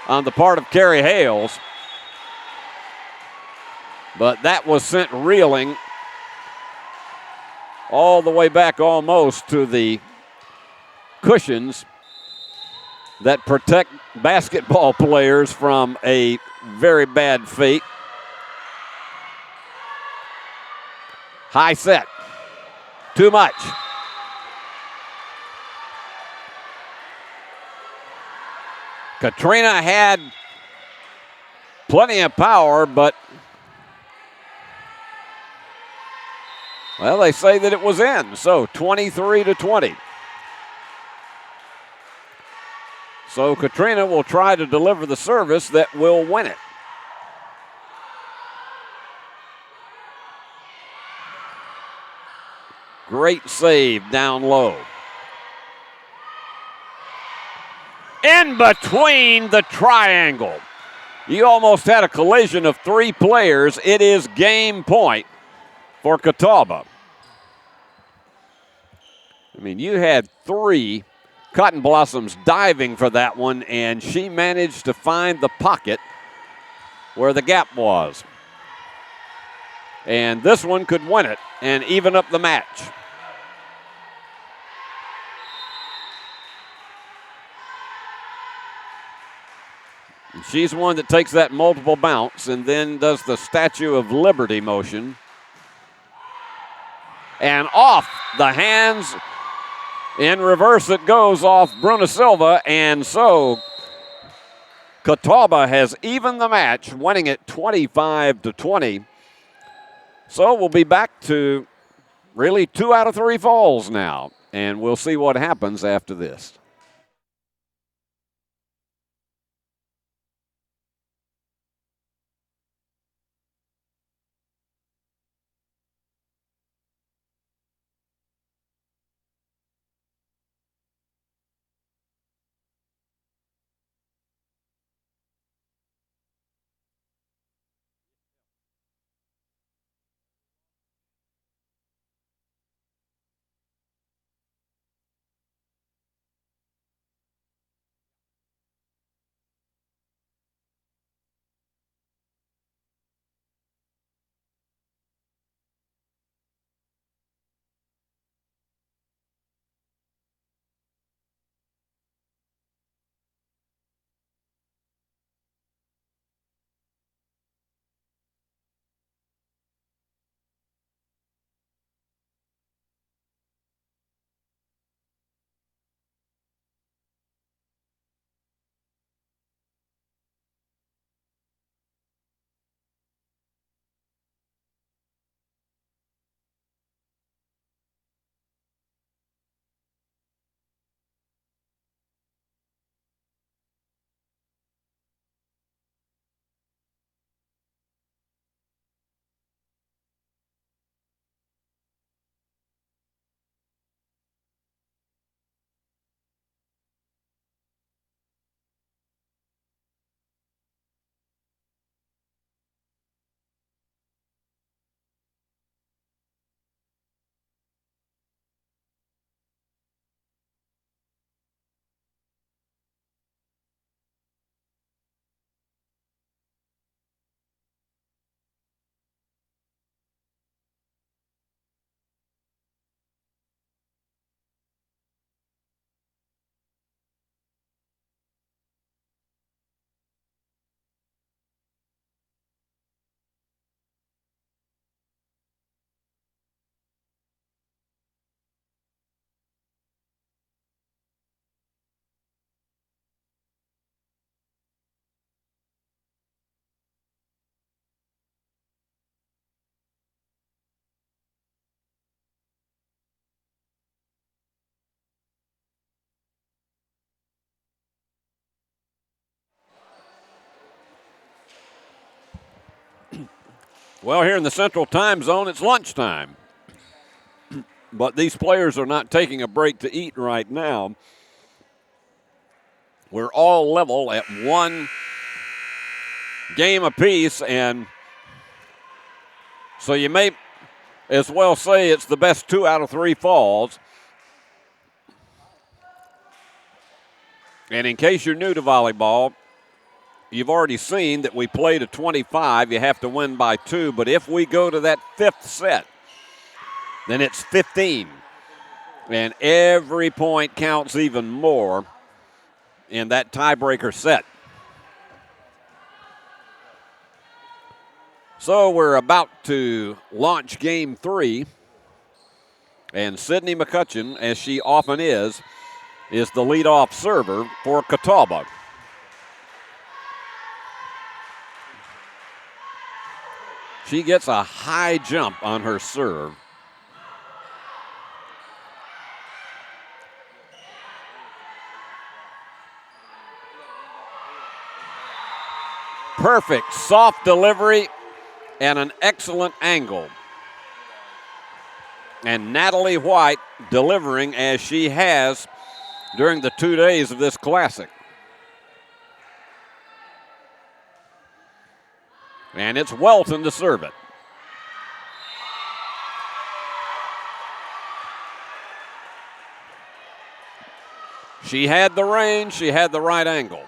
on the part of Carrie Hales. But that was sent reeling all the way back almost to the cushions that protect basketball players from a very bad fate. High set. Too much. Katrina had plenty of power, but, well, they say that it was in. So 23-20. So Katrina will try to deliver the service that will win it. Great save down low. In between the triangle. You almost had a collision of 3 players. It is game point for Catawba. I mean, you had 3 Cotton Blossoms diving for that one, and she managed to find the pocket where the gap was. And this one could win it and even up the match. And she's one that takes that multiple bounce and then does the Statue of Liberty motion. And off the hands. In reverse it goes off Bruna Silva, and so Catawba has evened the match, winning it 25-20. So we'll be back to really 2 out of 3 falls now, and we'll see what happens after this. Well, here in the Central Time Zone, it's lunchtime. But these players are not taking a break to eat right now. We're all level at 1 game apiece, and so you may as well say it's the best 2 out of 3 falls. And in case you're new to volleyball, you've already seen that we play to 25. You have to win by 2. But if we go to that 5th set, then it's 15. And every point counts even more in that tiebreaker set. So we're about to launch game 3. And Sydney McCutcheon, as she often is the leadoff server for Catawba. She gets a high jump on her serve. Perfect soft delivery and an excellent angle. And Natalie White delivering as she has during the 2 days of this classic. And it's Welton to serve it. She had the range, she had the right angle.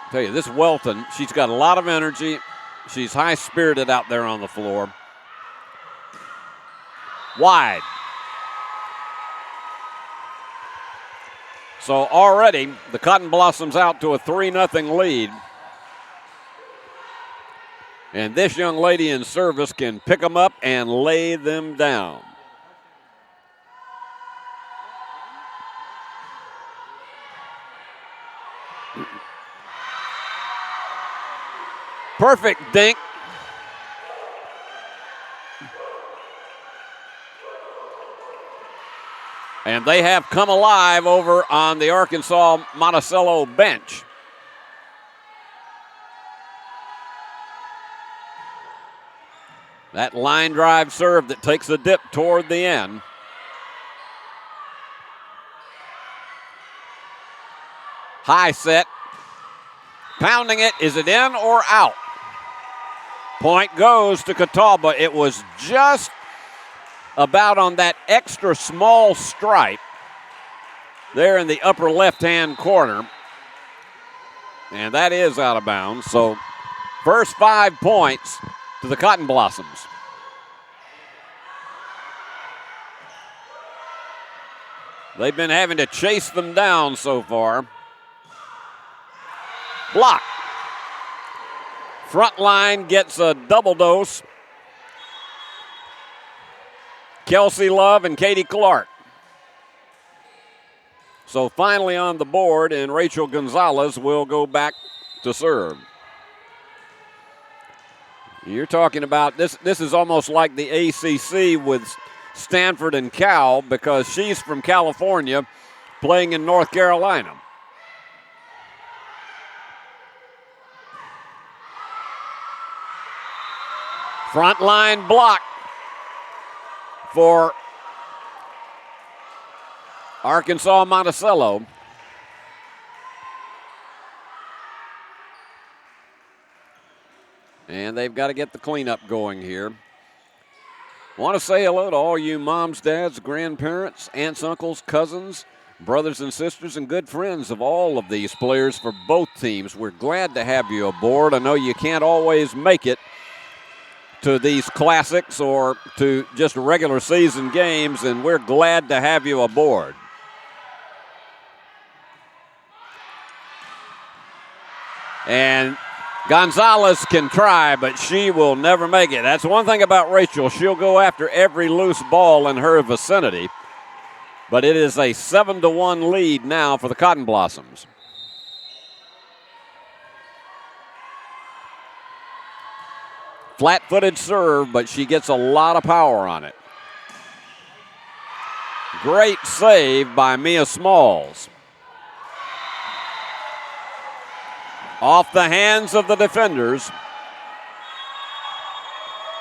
I tell you, this Welton, she's got a lot of energy. She's high-spirited out there on the floor. Wide. So already the Cotton Blossoms out to a 3-0 lead. And this young lady in service can pick them up and lay them down. Perfect dink. And they have come alive over on the Arkansas Monticello bench. That line drive serve that takes a dip toward the end. High set. Pounding it. Is it in or out? Point goes to Catawba. It was just about on that extra small stripe there in the upper left-hand corner. And that is out of bounds. So first 5 points to the Cotton Blossoms. They've been having to chase them down so far. Block. Front line gets a double dose. Kelsey Love and Katie Clark. So finally on the board, and Rachel Gonzalez will go back to serve. You're talking about this is almost like the ACC with Stanford and Cal, because she's from California playing in North Carolina. Front line block for Arkansas Monticello. And they've got to get the cleanup going here. Want to say hello to all you moms, dads, grandparents, aunts, uncles, cousins, brothers and sisters, and good friends of all of these players for both teams. We're glad to have you aboard. I know you can't always make it to these classics or to just regular season games, and we're glad to have you aboard. And Gonzalez can try, but she will never make it. That's one thing about Rachel. She'll go after every loose ball in her vicinity. But it is a 7-1 lead now for the Cotton Blossoms. Flat-footed serve, but she gets a lot of power on it. Great save by Mia Smalls. Off the hands of the defenders.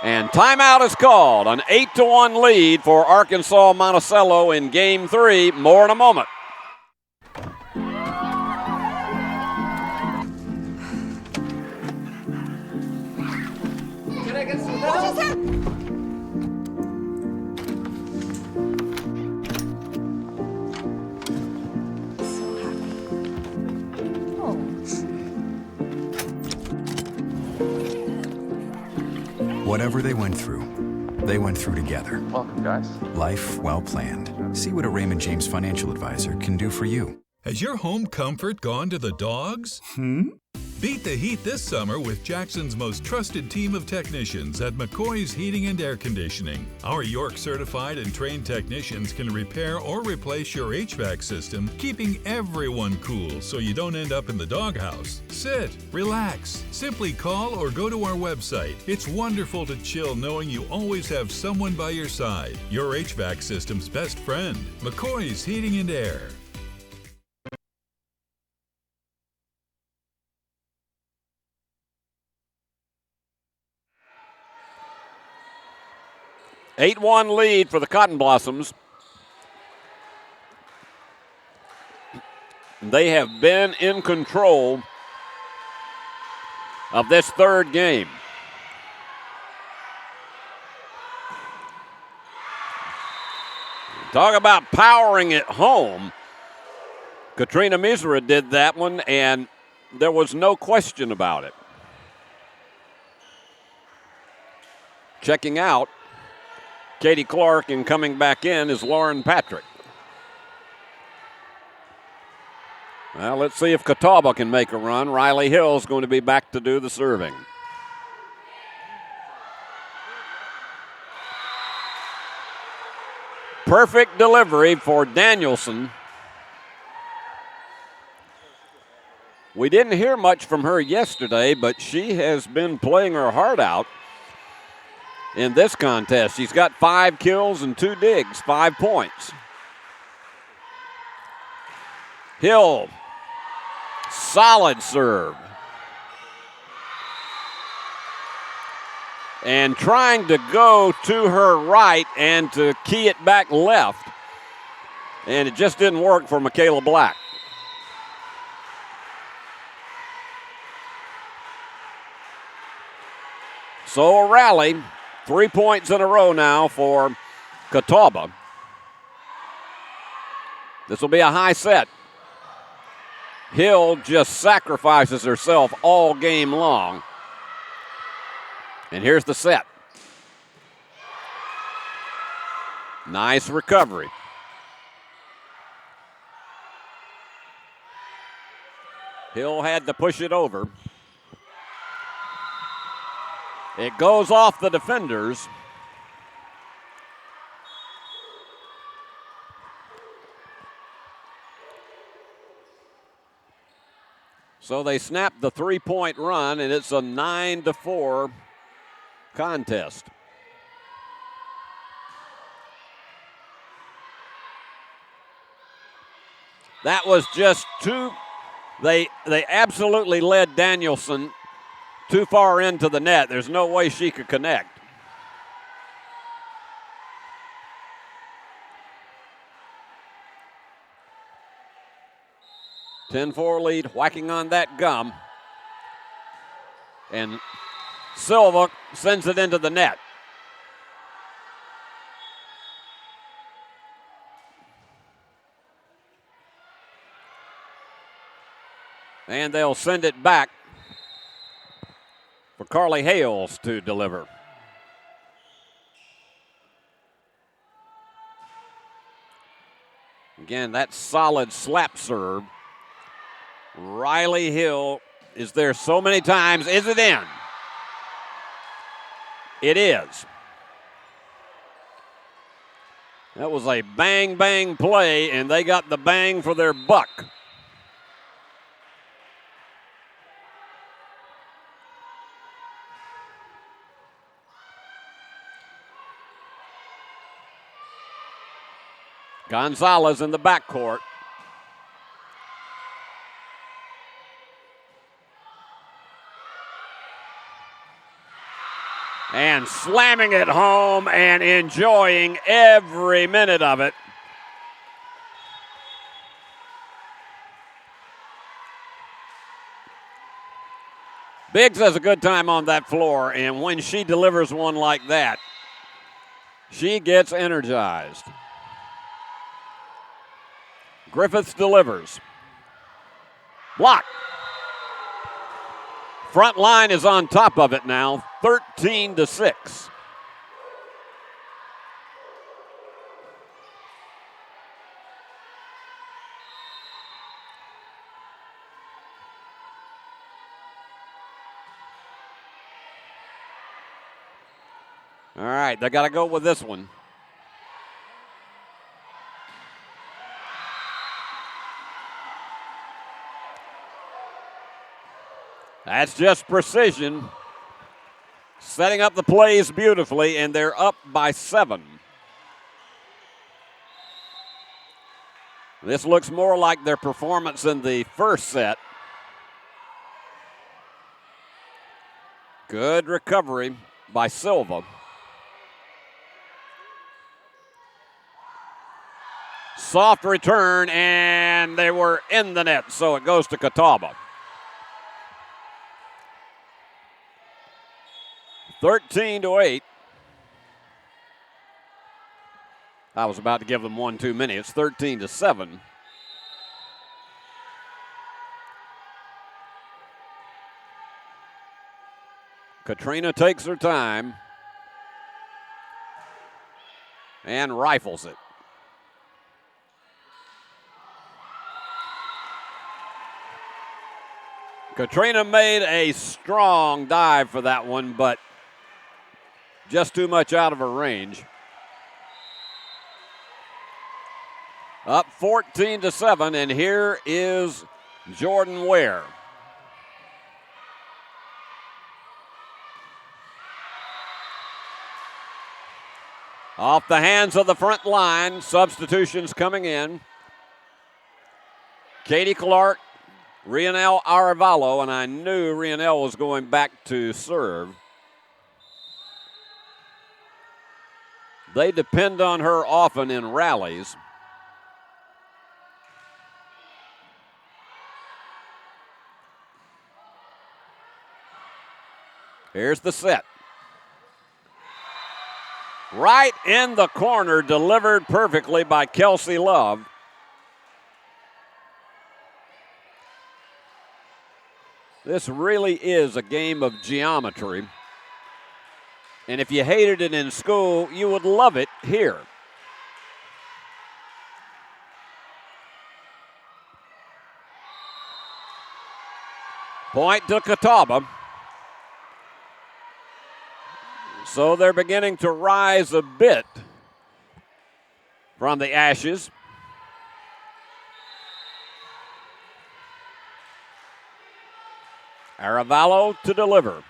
And timeout is called. An 8-1 lead for Arkansas Monticello in Game 3. More in a moment. Can I get some help? Whatever they went through together. Welcome, guys. Life well planned. See what a Raymond James financial advisor can do for you. Has your home comfort gone to the dogs? Beat the heat this summer with Jackson's most trusted team of technicians at McCoy's Heating and Air Conditioning. Our York certified and trained technicians can repair or replace your HVAC system, keeping everyone cool so you don't end up in the doghouse. Sit, relax, simply call or go to our website. It's wonderful to chill knowing you always have someone by your side. Your HVAC system's best friend, McCoy's Heating and Air. Eight-1 lead for the Cotton Blossoms. They have been in control of this third game. Talk about powering it home. Katrina Misra did that one, and there was no question about it. Checking out Katie Clark, and coming back in is Lauren Patrick. Well, let's see if Catawba can make a run. Riley Hill's going to be back to do the serving. Perfect delivery for Danielson. We didn't hear much from her yesterday, but she has been playing her heart out in this contest. She's got 5 kills and 2 digs, 5 points. Hill, solid serve. And trying to go to her right and to key it back left. And it just didn't work for Michaela Black. So a rally, 3 points in a row now for Catawba. This will be a high set. Hill just sacrifices herself all game long. And here's the set. Nice recovery. Hill had to push it over. It goes off the defenders. So they snap the 3-point run, and it's a 9-4 contest. That was just too, they absolutely led Danielson too far into the net. There's no way she could connect. (10-4) lead, whacking on that gum. And Silva sends it into the net. And they'll send it back for Carly Hales to deliver. Again, that solid slap serve. Riley Hill is there so many times. Is it in? It is. That was a bang, bang play, and they got the bang for their buck. Gonzalez in the backcourt. And slamming it home and enjoying every minute of it. Biggs has a good time on that floor, and when she delivers one like that, she gets energized. Griffiths delivers. Block. Front line is on top of it now, 13-6. All right, they got to go with this one. That's just precision. Setting up the plays beautifully, and they're up by 7. This looks more like their performance in the first set. Good recovery by Silva. Soft return, and they were in the net, so it goes to Catawba. 13-8. I was about to give them one too many. It's 13-7. Katrina takes her time and rifles it. Katrina made a strong dive for that one, but just too much out of her range. Up 14-7, and here is Jordan Ware. Off the hands of the front line, substitutions coming in. Katie Clark, Rionel Arevalo, and I knew Rionel was going back to serve. They depend on her often in rallies. Here's the set. Right in the corner, delivered perfectly by Kelsey Love. This really is a game of geometry. And if you hated it in school, you would love it here. Point to Catawba. So they're beginning to rise a bit from the ashes. Arevalo to deliver.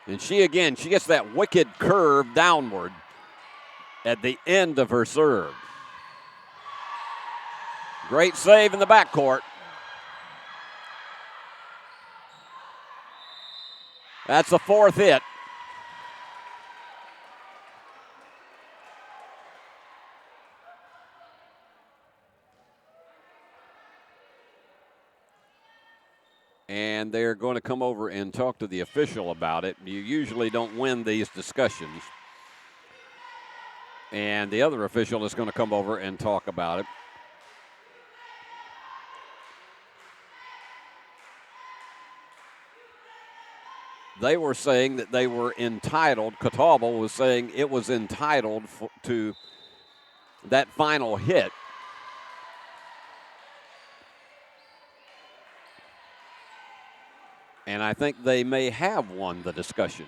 And she gets that wicked curve downward at the end of her serve. Great save in the backcourt. That's the fourth hit. And they're going to come over and talk to the official about it. You usually don't win these discussions. And the other official is going to come over and talk about it. They were saying that they were entitled, Catawba was saying it was entitled to that final hit. And I think they may have won the discussion.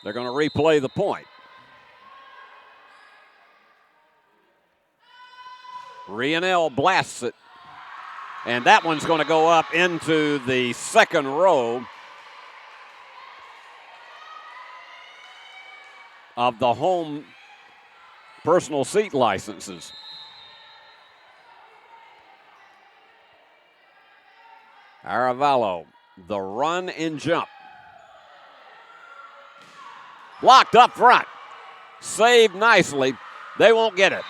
They're going to replay the point. Rionel blasts it. And that one's going to go up into the second row of the home personal seat licenses. Arevalo, the run and jump. Blocked up front. Saved nicely. They won't get it.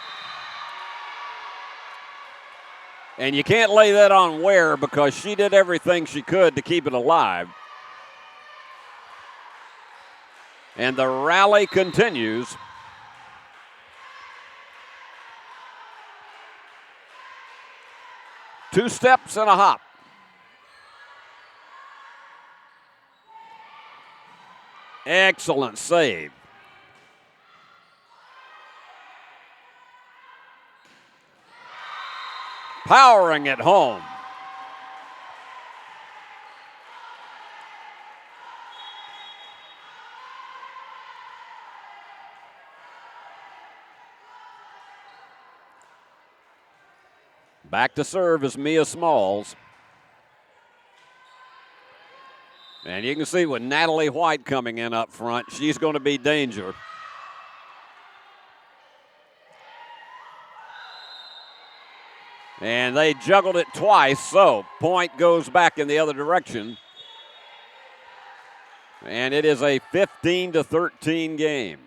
And you can't lay that on Ware because she did everything she could to keep it alive. And the rally continues. Two steps and a hop. Excellent save. Powering it home. Back to serve is Mia Smalls. And you can see with Natalie White coming in up front, she's going to be danger. And they juggled it twice, so point goes back in the other direction. And it is a 15-13 game.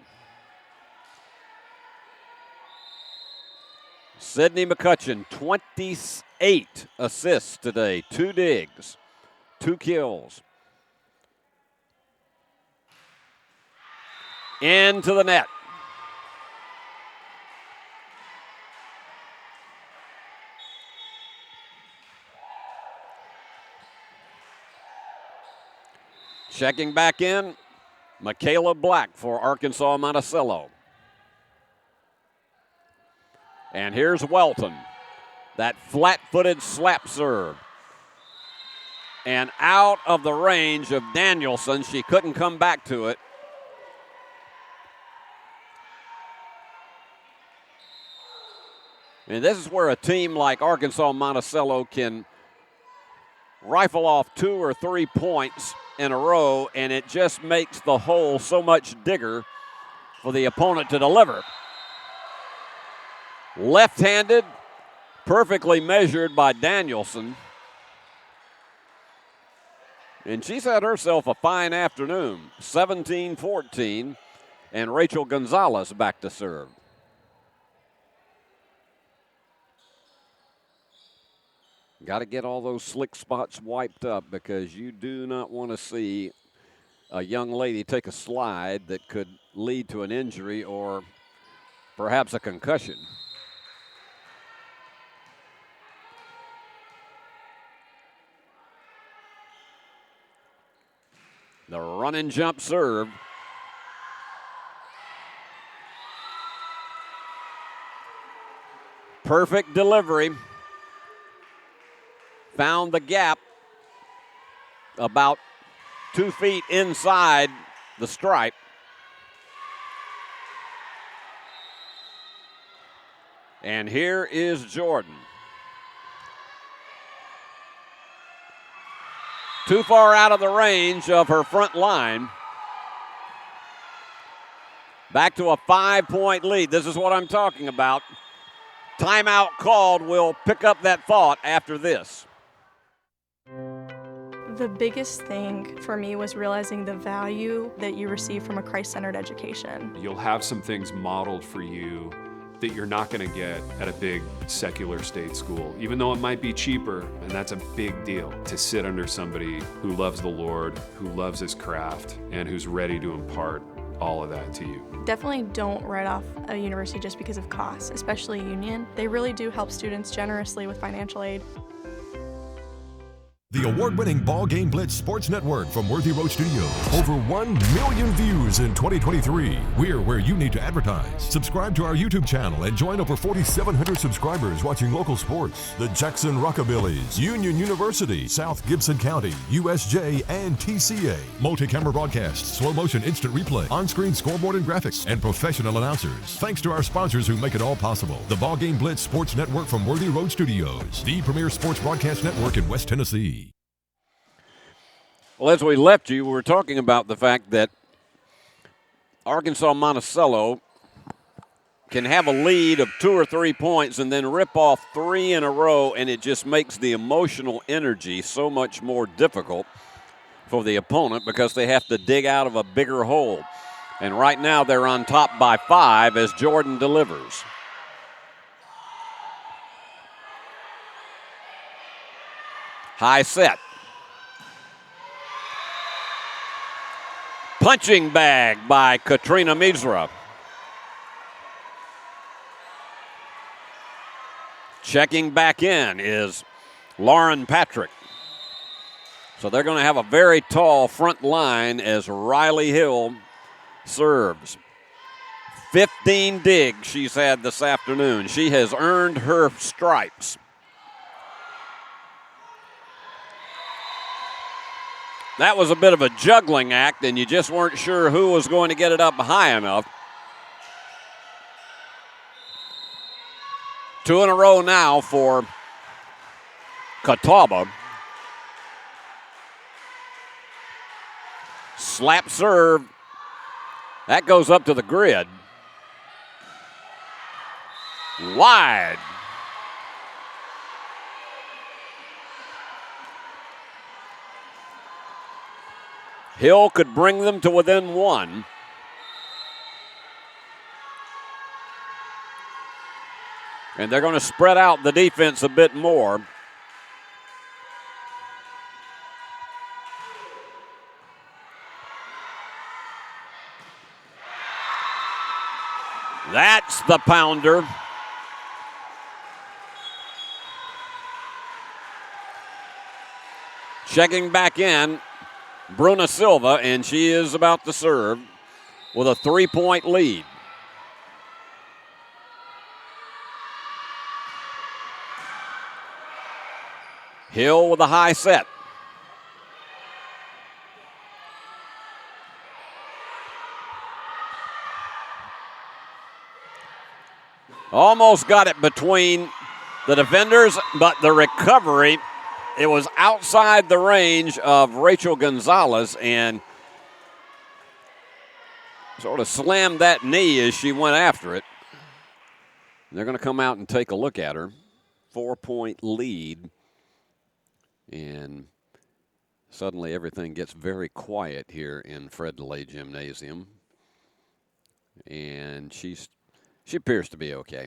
Sydney McCutcheon, 28 assists today, 2 digs, 2 kills. Into the net. Checking back in, Michaela Black for Arkansas Monticello. And here's Welton, that flat-footed slap serve. And out of the range of Danielson, she couldn't come back to it. And this is where a team like Arkansas Monticello can rifle off 2 or 3 points in a row, and it just makes the hole so much bigger for the opponent to deliver. Left-handed, perfectly measured by Danielson. And she's had herself a fine afternoon. 17-14, and Rachel Gonzalez back to serve. Got to get all those slick spots wiped up because you do not want to see a young lady take a slide that could lead to an injury or perhaps a concussion. The run and jump serve. Perfect delivery. Found the gap about 2 feet inside the stripe. And here is Jordan. Too far out of the range of her front line. Back to a 5-point lead. This is what I'm talking about. Timeout called. We'll pick up that thought after this. The biggest thing for me was realizing the value that you receive from a Christ-centered education. You'll have some things modeled for you that you're not going to get at a big secular state school, even though it might be cheaper, and that's a big deal to sit under somebody who loves the Lord, who loves his craft, and who's ready to impart all of that to you. Definitely don't write off a university just because of costs, especially Union. They really do help students generously with financial aid. The award-winning BallGame Blitz Sports Network from Worthy Road Studios. Over 1 million views in 2023. We're where you need to advertise. Subscribe to our YouTube channel and join over 4,700 subscribers watching local sports. The Jackson Rockabillys, Union University, South Gibson County, USJ, and TCA. Multi-camera broadcasts, slow-motion instant replay, on-screen scoreboard and graphics, and professional announcers. Thanks to our sponsors who make it all possible. The BallGame Blitz Sports Network from Worthy Road Studios. The premier sports broadcast network in West Tennessee. Well, as we left you, we were talking about the fact that Arkansas Monticello can have a lead of 2 or 3 points and then rip off 3 in a row, and it just makes the emotional energy so much more difficult for the opponent because they have to dig out of a bigger hole. And right now they're on top by 5 as Jordan delivers. High set. Punching bag by Katrina Misra. Checking back in is Lauren Patrick. So they're going to have a very tall front line as Riley Hill serves. 15 digs she's had this afternoon. She has earned her stripes. That was a bit of a juggling act, and you just weren't sure who was going to get it up high enough. 2 in a row now for Catawba. Slap serve. That goes up to the grid. Wide. Hill could bring them to within 1. And they're going to spread out the defense a bit more. That's the pounder. Checking back in, Bruna Silva, and she is about to serve with a 3-point lead. Hill with a high set. Almost got it between the defenders, but the recovery it was outside the range of Rachel Gonzalez and sort of slammed that knee as she went after it. They're going to come out and take a look at her. 4-point lead. And suddenly everything gets very quiet here in Fred DeLay Gymnasium. And she appears to be okay.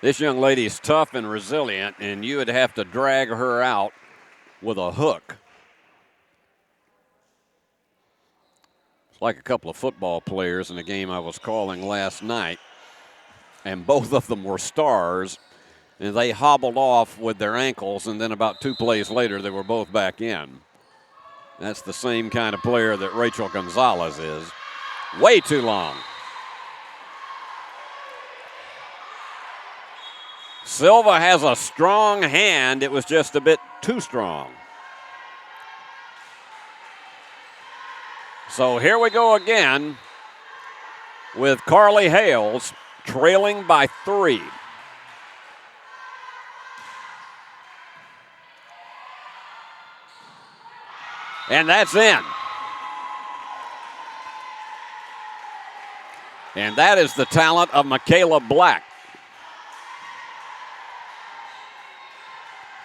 This young lady is tough and resilient, and you would have to drag her out with a hook. It's like a couple of football players in a game I was calling last night, and both of them were stars, and they hobbled off with their ankles, and then about 2 plays later, they were both back in. That's the same kind of player that Rachel Gonzalez is. Way too long. Silva has a strong hand. It was just a bit too strong. So here we go again with Carly Hales trailing by 3. And that's in. And that is the talent of Michaela Black.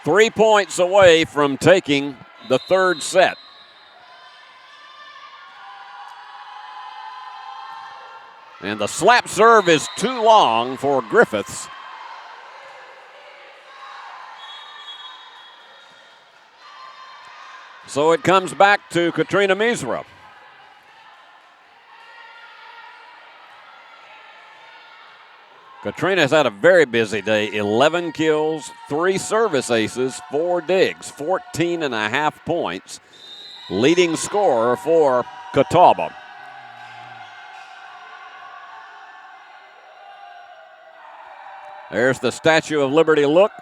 3 points away from taking the third set. And the slap serve is too long for Griffiths. So it comes back to Katrina Misra. Katrina's had a very busy day. 11 kills, 3 service aces, 4 digs, 14.5 points. Leading scorer for Catawba. There's the Statue of Liberty look.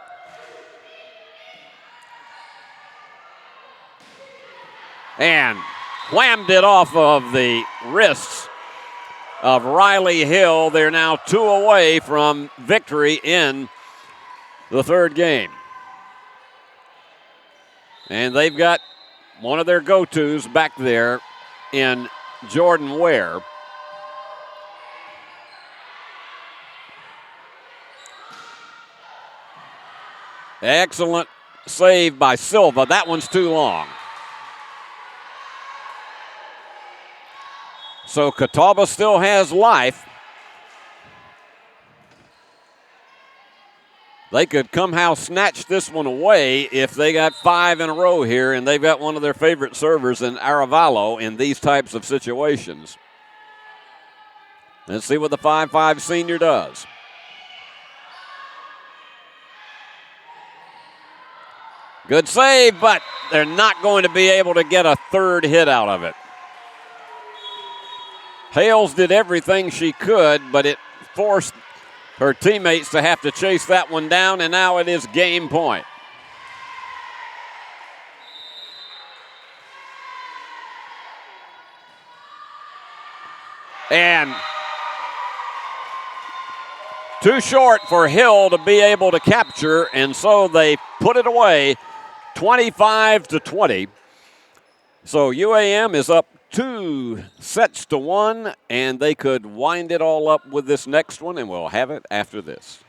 And whammed it off of the wrists of Riley Hill. They're now 2 away from victory in the third game. And they've got one of their go-tos back there in Jordan Ware. Excellent save by Silva. That one's too long. So Catawba still has life. They could somehow snatch this one away if they got 5 in a row here, and they've got one of their favorite servers in Aravalo in these types of situations. Let's see what the 5'5" senior does. Good save, but they're not going to be able to get a third hit out of it. Hales did everything she could, but it forced her teammates to have to chase that one down, and now it is game point. And too short for Hill to be able to capture, and so they put it away 25-20. So UAM is up 2-1, and they could wind it all up with this next one, and we'll have it after this.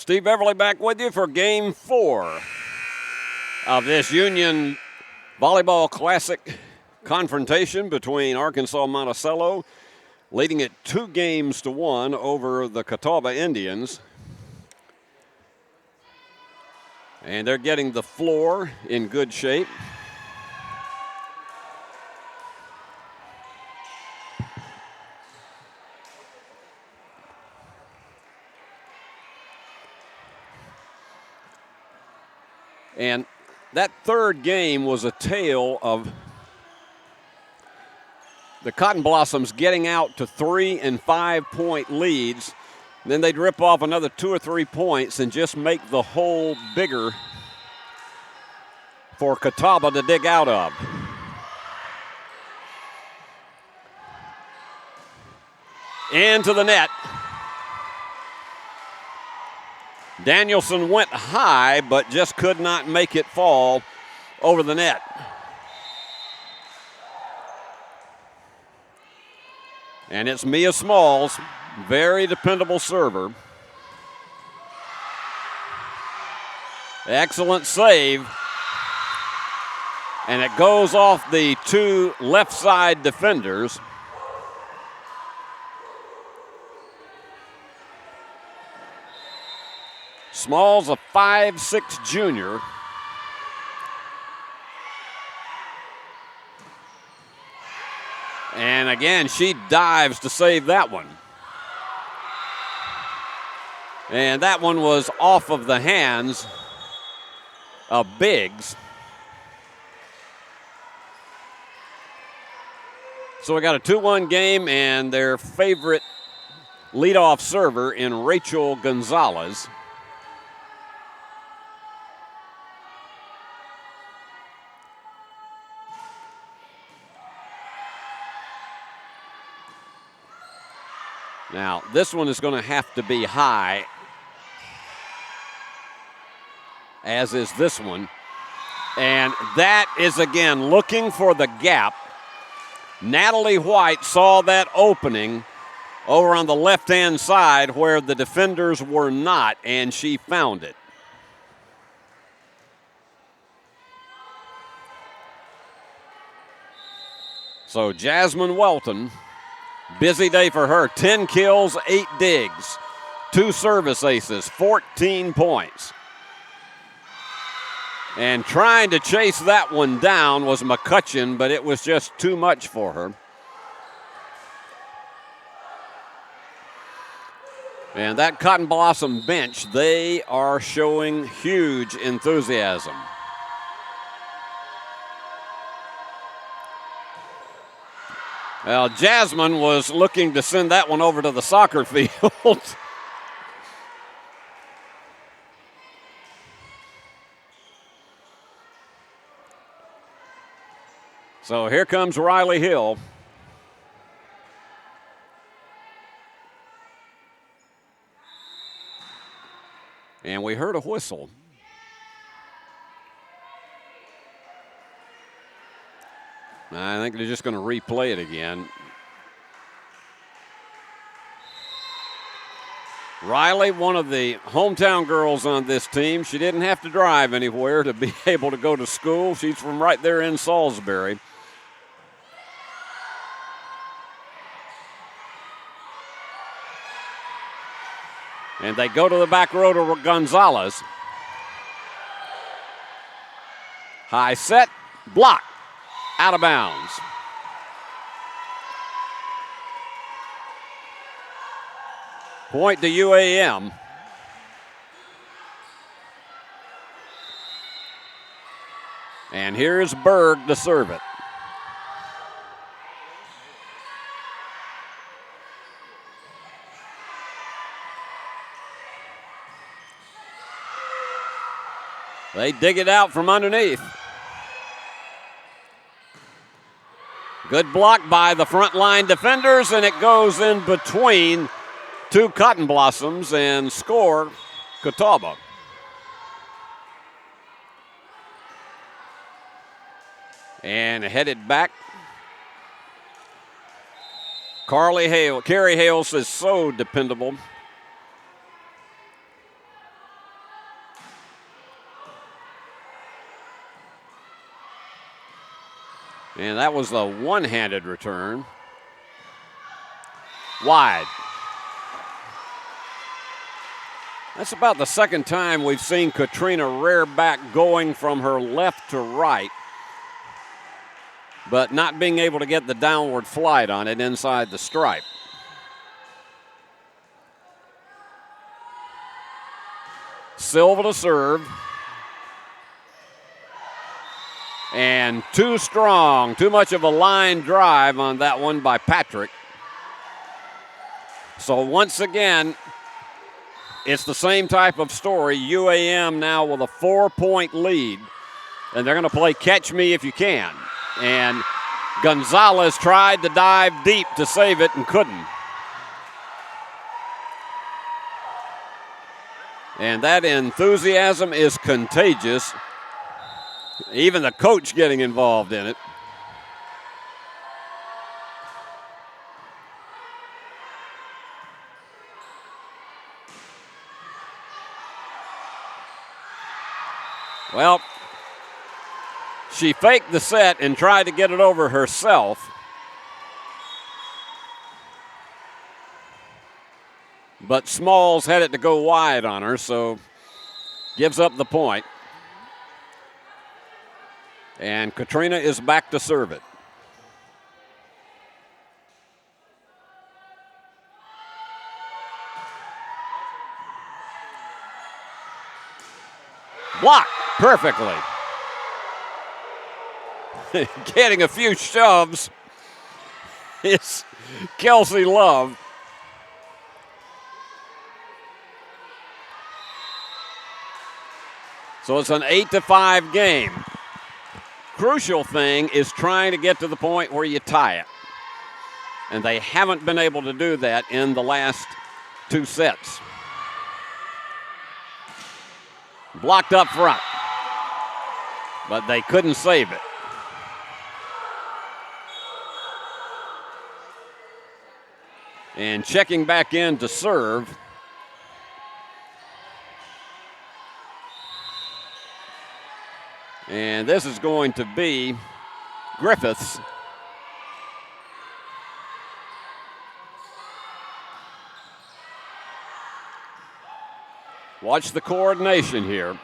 Steve Beverly back with you for Game 4 of this Union Volleyball Classic confrontation between Arkansas Monticello, leading it 2-1 over the Catawba Indians. And they're getting the floor in good shape. And that third game was a tale of the Cotton Blossoms getting out to 3 and 5 point leads. Then they'd rip off another 2 or 3 points and just make the hole bigger for Catawba to dig out of. Into the net. Danielson went high, but just could not make it fall over the net. And it's Mia Smalls, very dependable server. Excellent save. And it goes off the 2 left side defenders. Smalls, a 5'6" junior. And again, she dives to save that one. And that one was off of the hands of Biggs. So we got a 2-1 game, and their favorite leadoff server in Rachel Gonzalez. Now, this one is going to have to be high, as is this one. And that is, again, looking for the gap. Natalie White saw that opening over on the left-hand side where the defenders were not, and she found it. So Jasmine Welton, busy day for her. 10 kills, 8 digs, 2 service aces, 14 points. And trying to chase that one down was McCutcheon, but it was just too much for her. And that Cotton Blossom bench, they are showing huge enthusiasm. Well, Jasmine was looking to send that one over to the soccer field. So here comes Riley Hill. And we heard a whistle. I think they're just going to replay it again. Riley, one of the hometown girls on this team. She didn't have to drive anywhere to be able to go to school. She's from right there in Salisbury. And they go to the back row to Gonzalez. High set, block, out of bounds. Point to UAM. And here's Berg to serve it. They dig it out from underneath. Good block by the front line defenders, and it goes in between 2 Cotton Blossoms and score Catawba. And headed back. Carrie Hales is so dependable. And that was a one-handed return. Wide. That's about the second time we've seen Katrina rear back going from her left to right, but not being able to get the downward flight on it inside the stripe. Silva to serve. And too strong, too much of a line drive on that one by Patrick. So once again, it's the same type of story. UAM now with a 4-point lead, and they're going to play catch me if you can. And Gonzalez tried to dive deep to save it and couldn't. And that enthusiasm is contagious. Even the coach getting involved in it. Well, she faked the set and tried to get it over herself. But Smalls had it to go wide on her, so gives up the point. And Katrina is back to serve it. Blocked perfectly. Getting a few shoves is Kelsey Love. So it's an 8-5 game. Crucial thing is trying to get to the point where you tie it. And they haven't been able to do that in the last two sets. Blocked up front, but they couldn't save it. And checking back in to serve. And this is going to be Griffiths. Watch the coordination here.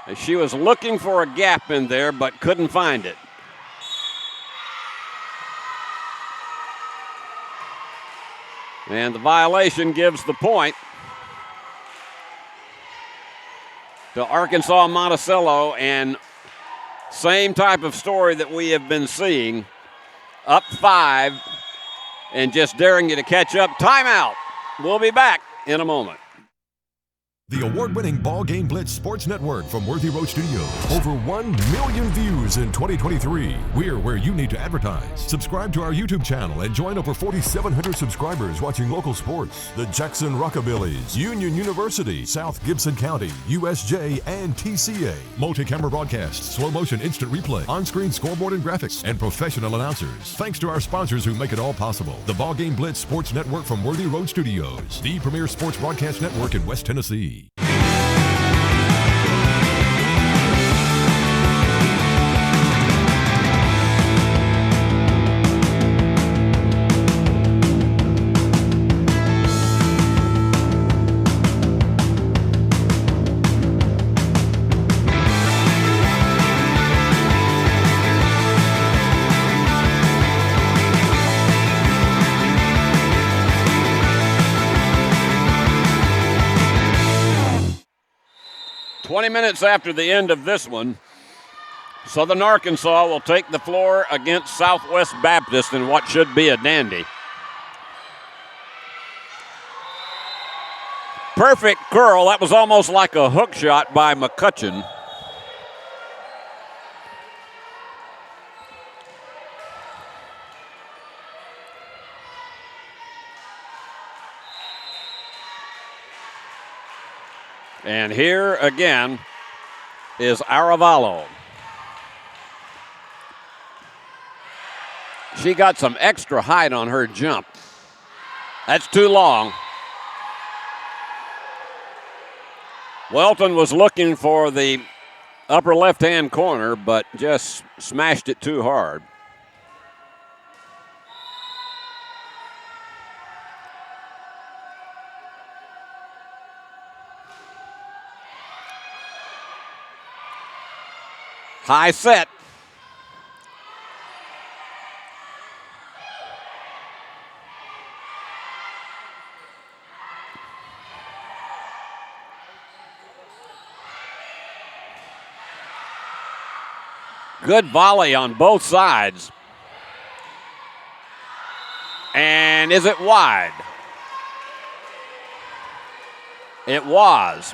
As she was looking for a gap in there, but couldn't find it. And the violation gives the point to Arkansas Monticello, and same type of story that we have been seeing. Up 5 and just daring you to catch up. Timeout. We'll be back in a moment. The award-winning BallGame Blitz Sports Network from Worthy Road Studios. Over 1 million views in 2023. We're where you need to advertise. Subscribe to our YouTube channel and join over 4,700 subscribers watching local sports. The Jackson Rockabillys, Union University, South Gibson County, USJ, and TCA. Multi-camera broadcasts, slow-motion instant replay, on-screen scoreboard and graphics, and professional announcers. Thanks to our sponsors who make it all possible. The BallGame Blitz Sports Network from Worthy Road Studios. The premier sports broadcast network in West Tennessee. 20 minutes after the end of this one, Southern Arkansas will take the floor against Southwest Baptist in what should be a dandy. Perfect curl. That was almost like a hook shot by McCutcheon. And here again is Aravalo. She got some extra height on her jump. That's too long. Welton was looking for the upper left-hand corner, but just smashed it too hard. High set. Good volley on both sides. And is it wide? It was.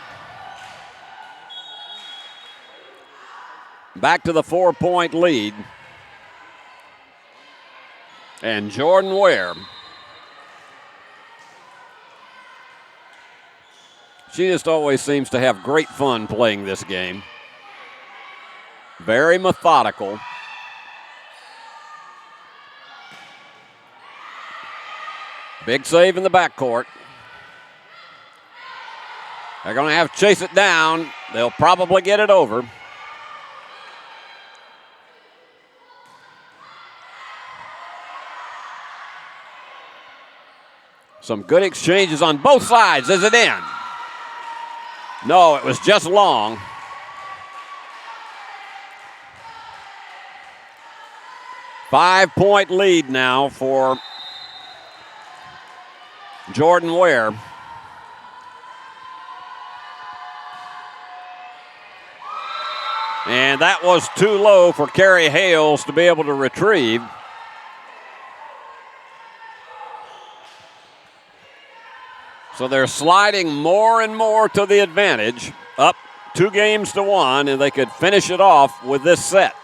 Back to the 4-point lead. And Jordan Ware. She just always seems to have great fun playing this game. Very methodical. Big save in the backcourt. They're going to have to chase it down. They'll probably get it over. Some good exchanges on both sides. Is it in? No, it was just long. Five-point lead now for Jordan Ware. And that was too low for Carrie Hales to be able to retrieve. So they're sliding more and more to the advantage, up 2-1, and they could finish it off with this set.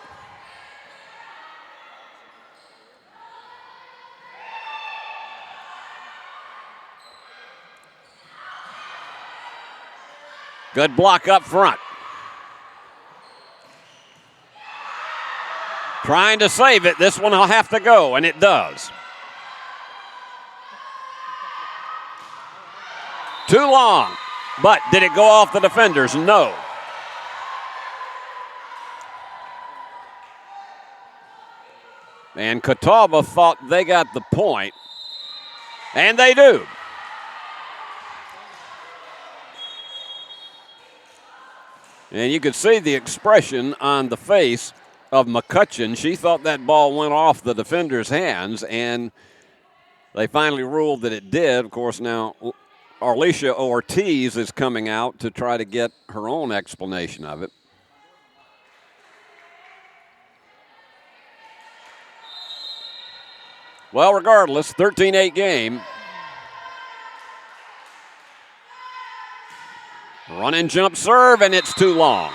Good block up front. Trying to save it. This one will have to go, and it does. Too long. But did it go off the defenders? No. And Catawba thought they got the point. And they do. And you could see the expression on the face of McCutcheon. She thought that ball went off the defender's hands, and they finally ruled that it did. Of course, now Arlisha Ortiz is coming out to try to get her own explanation of it. Well, regardless, 13-8 game. Run and jump serve, and it's too long.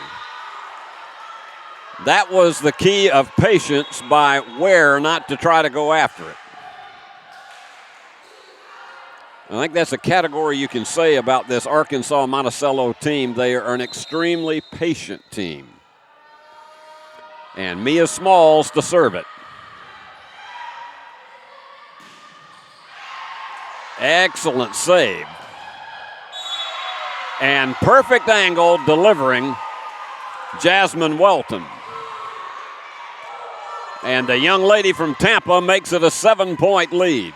That was the key of patience by Ware not to try to go after it. I think that's a category you can say about this Arkansas Monticello team. They are an extremely patient team. And Mia Smalls to serve it. Excellent save. And perfect angle delivering Jasmine Welton. And the young lady from Tampa makes it a 7-point lead.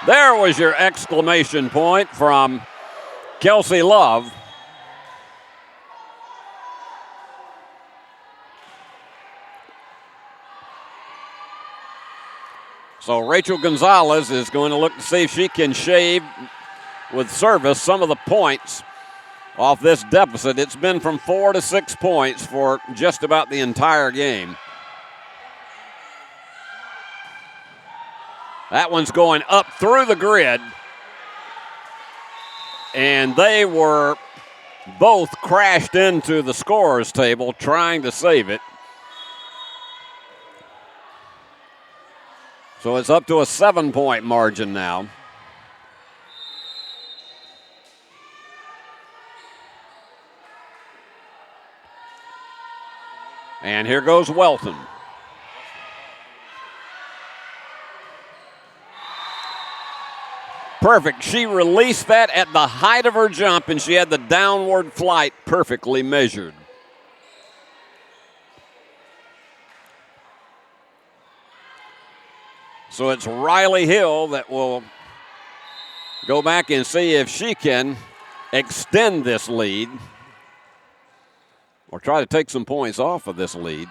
There was your exclamation point from Kelsey Love. So Rachel Gonzalez is going to look to see if she can shave with service some of the points off this deficit. It's been from 4 to 6 points for just about the entire game. That one's going up through the grid. And they were both crashed into the scorer's table trying to save it. So it's up to a 7-point margin now. And here goes Welton. Perfect. She released that at the height of her jump, and she had the downward flight perfectly measured. So it's Riley Hill that will go back and see if she can extend this lead or try to take some points off of this lead.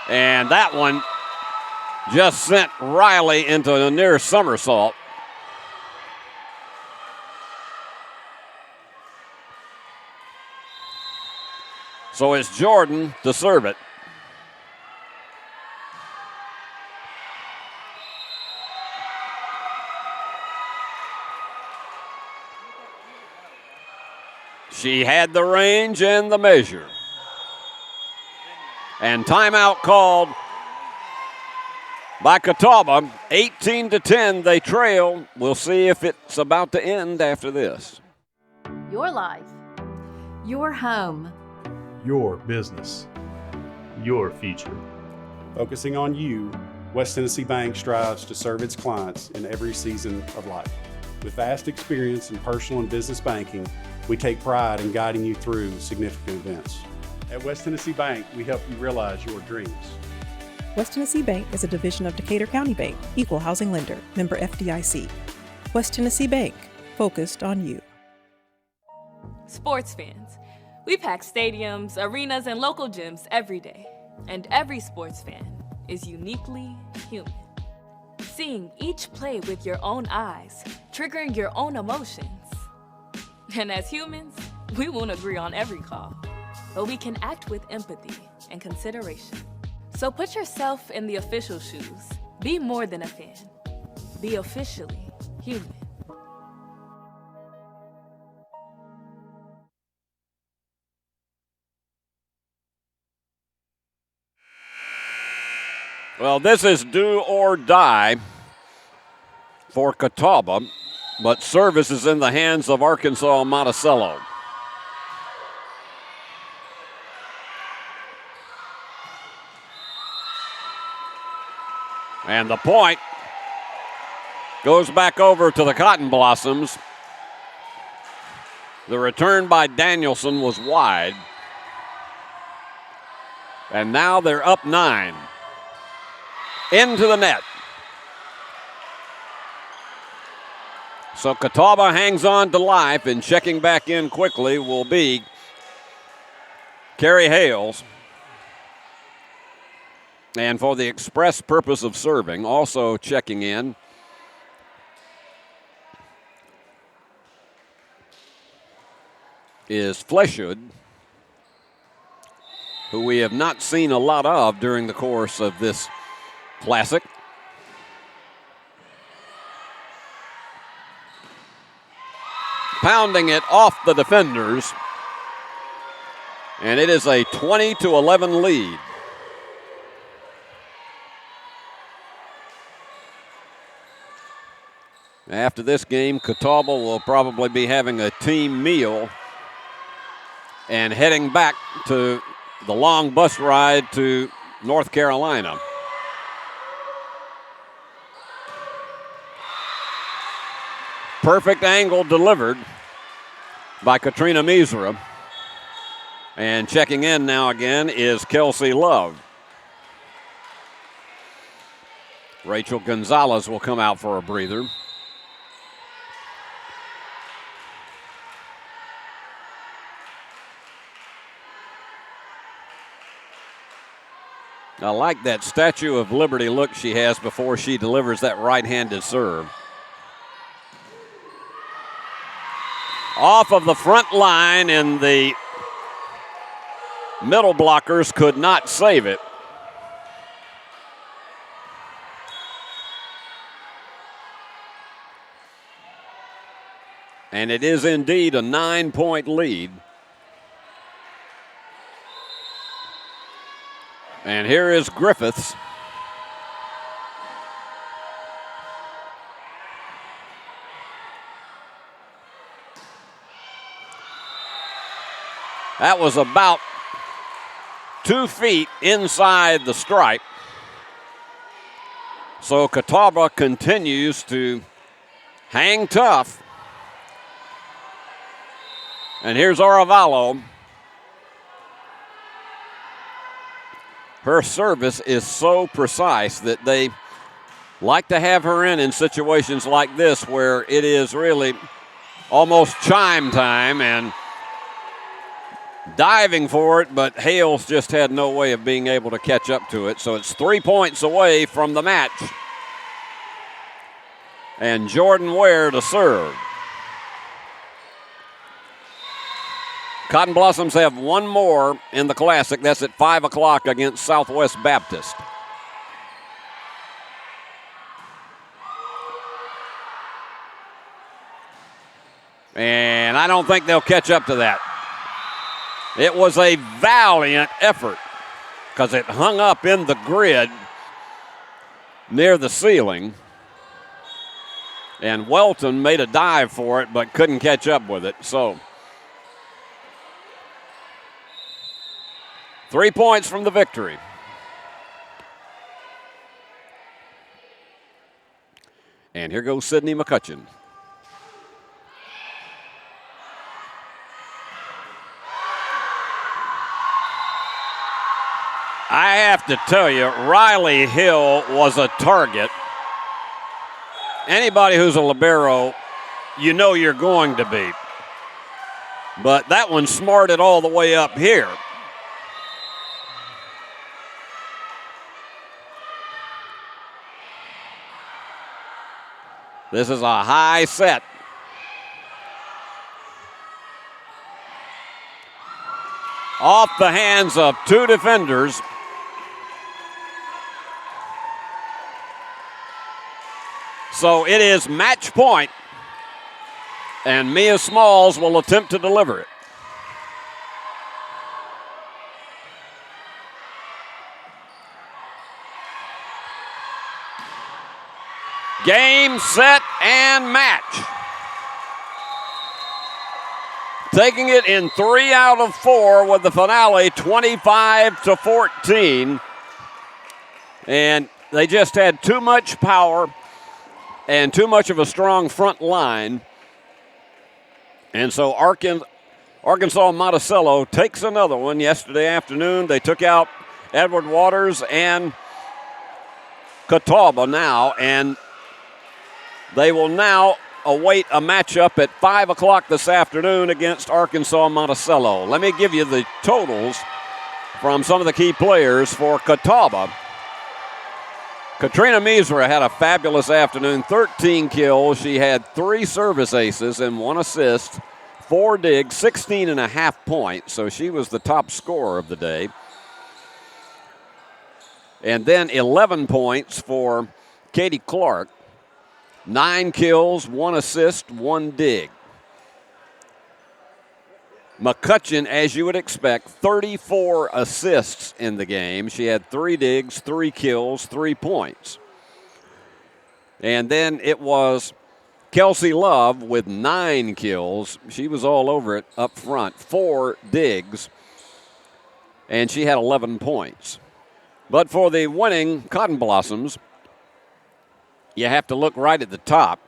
And that one just sent Riley into a near somersault. So it's Jordan to serve it. She had the range and the measure. And timeout called by Catawba. 18-10, they trail. We'll see if it's about to end after this. Your life, your home, Your business. Your future. Focusing on you, West Tennessee Bank strives to serve its clients in every season of life. With vast experience in personal and business banking, we take pride in guiding you through significant events. At West Tennessee Bank, we help you realize your dreams. West Tennessee Bank is a division of Decatur County Bank, equal housing lender, member FDIC. West Tennessee Bank, focused on you. Sports fans, we pack stadiums, arenas, and local gyms every day. And every sports fan is uniquely human. Seeing each play with your own eyes, triggering your own emotions. And as humans, we won't agree on every call, but we can act with empathy and consideration. So put yourself in the official shoes. Be more than a fan. Be officially human. Well, this is do or die for Catawba, but service is in the hands of Arkansas Monticello. And the point goes back over to the Cotton Blossoms. The return by Danielson was wide. And now they're up 9. Into the net. So Catawba hangs on to life, and checking back in quickly will be Carrie Hales. And for the express purpose of serving, also checking in is Fleshwood, who we have not seen a lot of during the course of this Classic. Pounding it off the defenders. And it is a 20-11 lead. After this game, Catawba will probably be having a team meal and heading back to the long bus ride to North Carolina. Perfect angle delivered by Katrina Misra. And checking in now again is Kelsey Love. Rachel Gonzalez will come out for a breather. I like that Statue of Liberty look she has before she delivers that right-handed serve. Off of the front line, and the middle blockers could not save it. And it is indeed a 9-point lead. And here is Griffiths. That was about 2 feet inside the stripe. So Catawba continues to hang tough. And here's Arevalo. Her service is so precise that they like to have her in situations like this where it is really almost chime time and diving for it, but Hales just had no way of being able to catch up to it. So it's 3 points away from the match. And Jordan Ware to serve. Cotton Blossoms have one more in the Classic. That's at 5 o'clock against Southwest Baptist. And I don't think they'll catch up to that. It was a valiant effort because it hung up in the grid near the ceiling. And Welton made a dive for it but couldn't catch up with it. So 3 points from the victory. And here goes Sydney McCutcheon. I have to tell you, Riley Hill was a target. Anybody who's a libero, you know you're going to be. But that one smarted all the way up here. This is a high set. Off the hands of two defenders. So it is match point, and Mia Smalls will attempt to deliver it. Game, set, and match. Taking it in 3 out of 4 with the finale 25-14. And they just had too much power and too much of a strong front line. And so Arkansas Monticello takes another one yesterday afternoon. They took out Edward Waters and Catawba now, and they will now await a matchup at 5 o'clock this afternoon against Arkansas Monticello. Let me give you the totals from some of the key players for Catawba. Katrina Misra had a fabulous afternoon, 13 kills. She had 3 service aces and 1 assist, 4 digs, 16.5 points. So she was the top scorer of the day. And then 11 points for Katie Clark. 9 kills, 1 assist, 1 dig. McCutcheon, as you would expect, 34 assists in the game. She had 3 digs, 3 kills, 3 points. And then it was Kelsey Love with 9 kills. She was all over it up front, 4 digs, and she had 11 points. But for the winning Cotton Blossoms, you have to look right at the top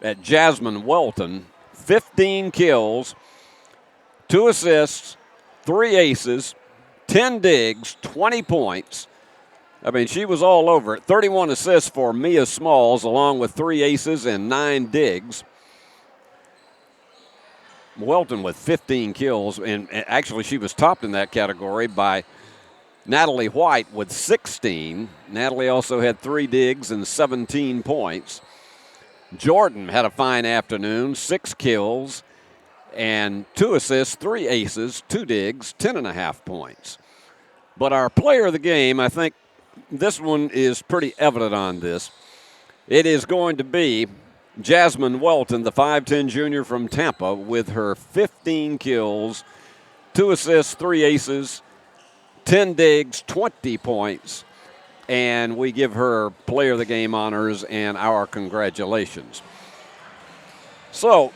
at Jasmine Welton, 15 kills, 2 assists, 3 aces, 10 digs, 20 points. I mean, she was all over it. 31 assists for Mia Smalls, along with 3 aces and 9 digs. Welton with 15 kills, and actually she was topped in that category by Natalie White with 16. Natalie also had 3 digs and 17 points. Jordan had a fine afternoon, 6 kills and 2 assists, 3 aces, 2 digs, 10.5 points. But our player of the game, I think this one is pretty evident on this. It is going to be Jasmine Welton, the 5'10 junior from Tampa, with her 15 kills, 2 assists, 3 aces, 10 digs, 20 points, and we give her player of the game honors and our congratulations. So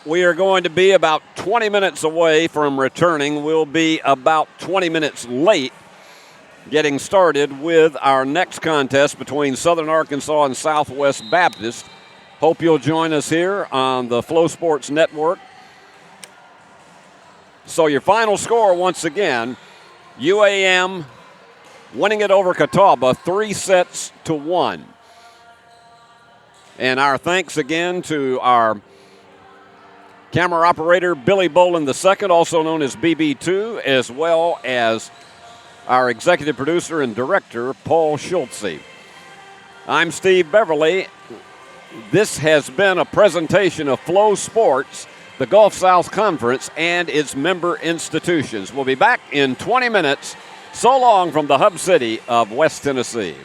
we are going to be about 20 minutes away from returning. We'll be about 20 minutes late getting started with our next contest between Southern Arkansas and Southwest Baptist. Hope you'll join us here on the Flow Sports Network. So your final score, once again, UAM winning it over Catawba 3-1. And our thanks again to our camera operator, Billy Bolin II, also known as BB2, as well as our executive producer and director, Paul Schultze. I'm Steve Beverly. This has been a presentation of Flow Sports, the Gulf South Conference, and its member institutions. We'll be back in 20 minutes. So long from the hub city of West Tennessee.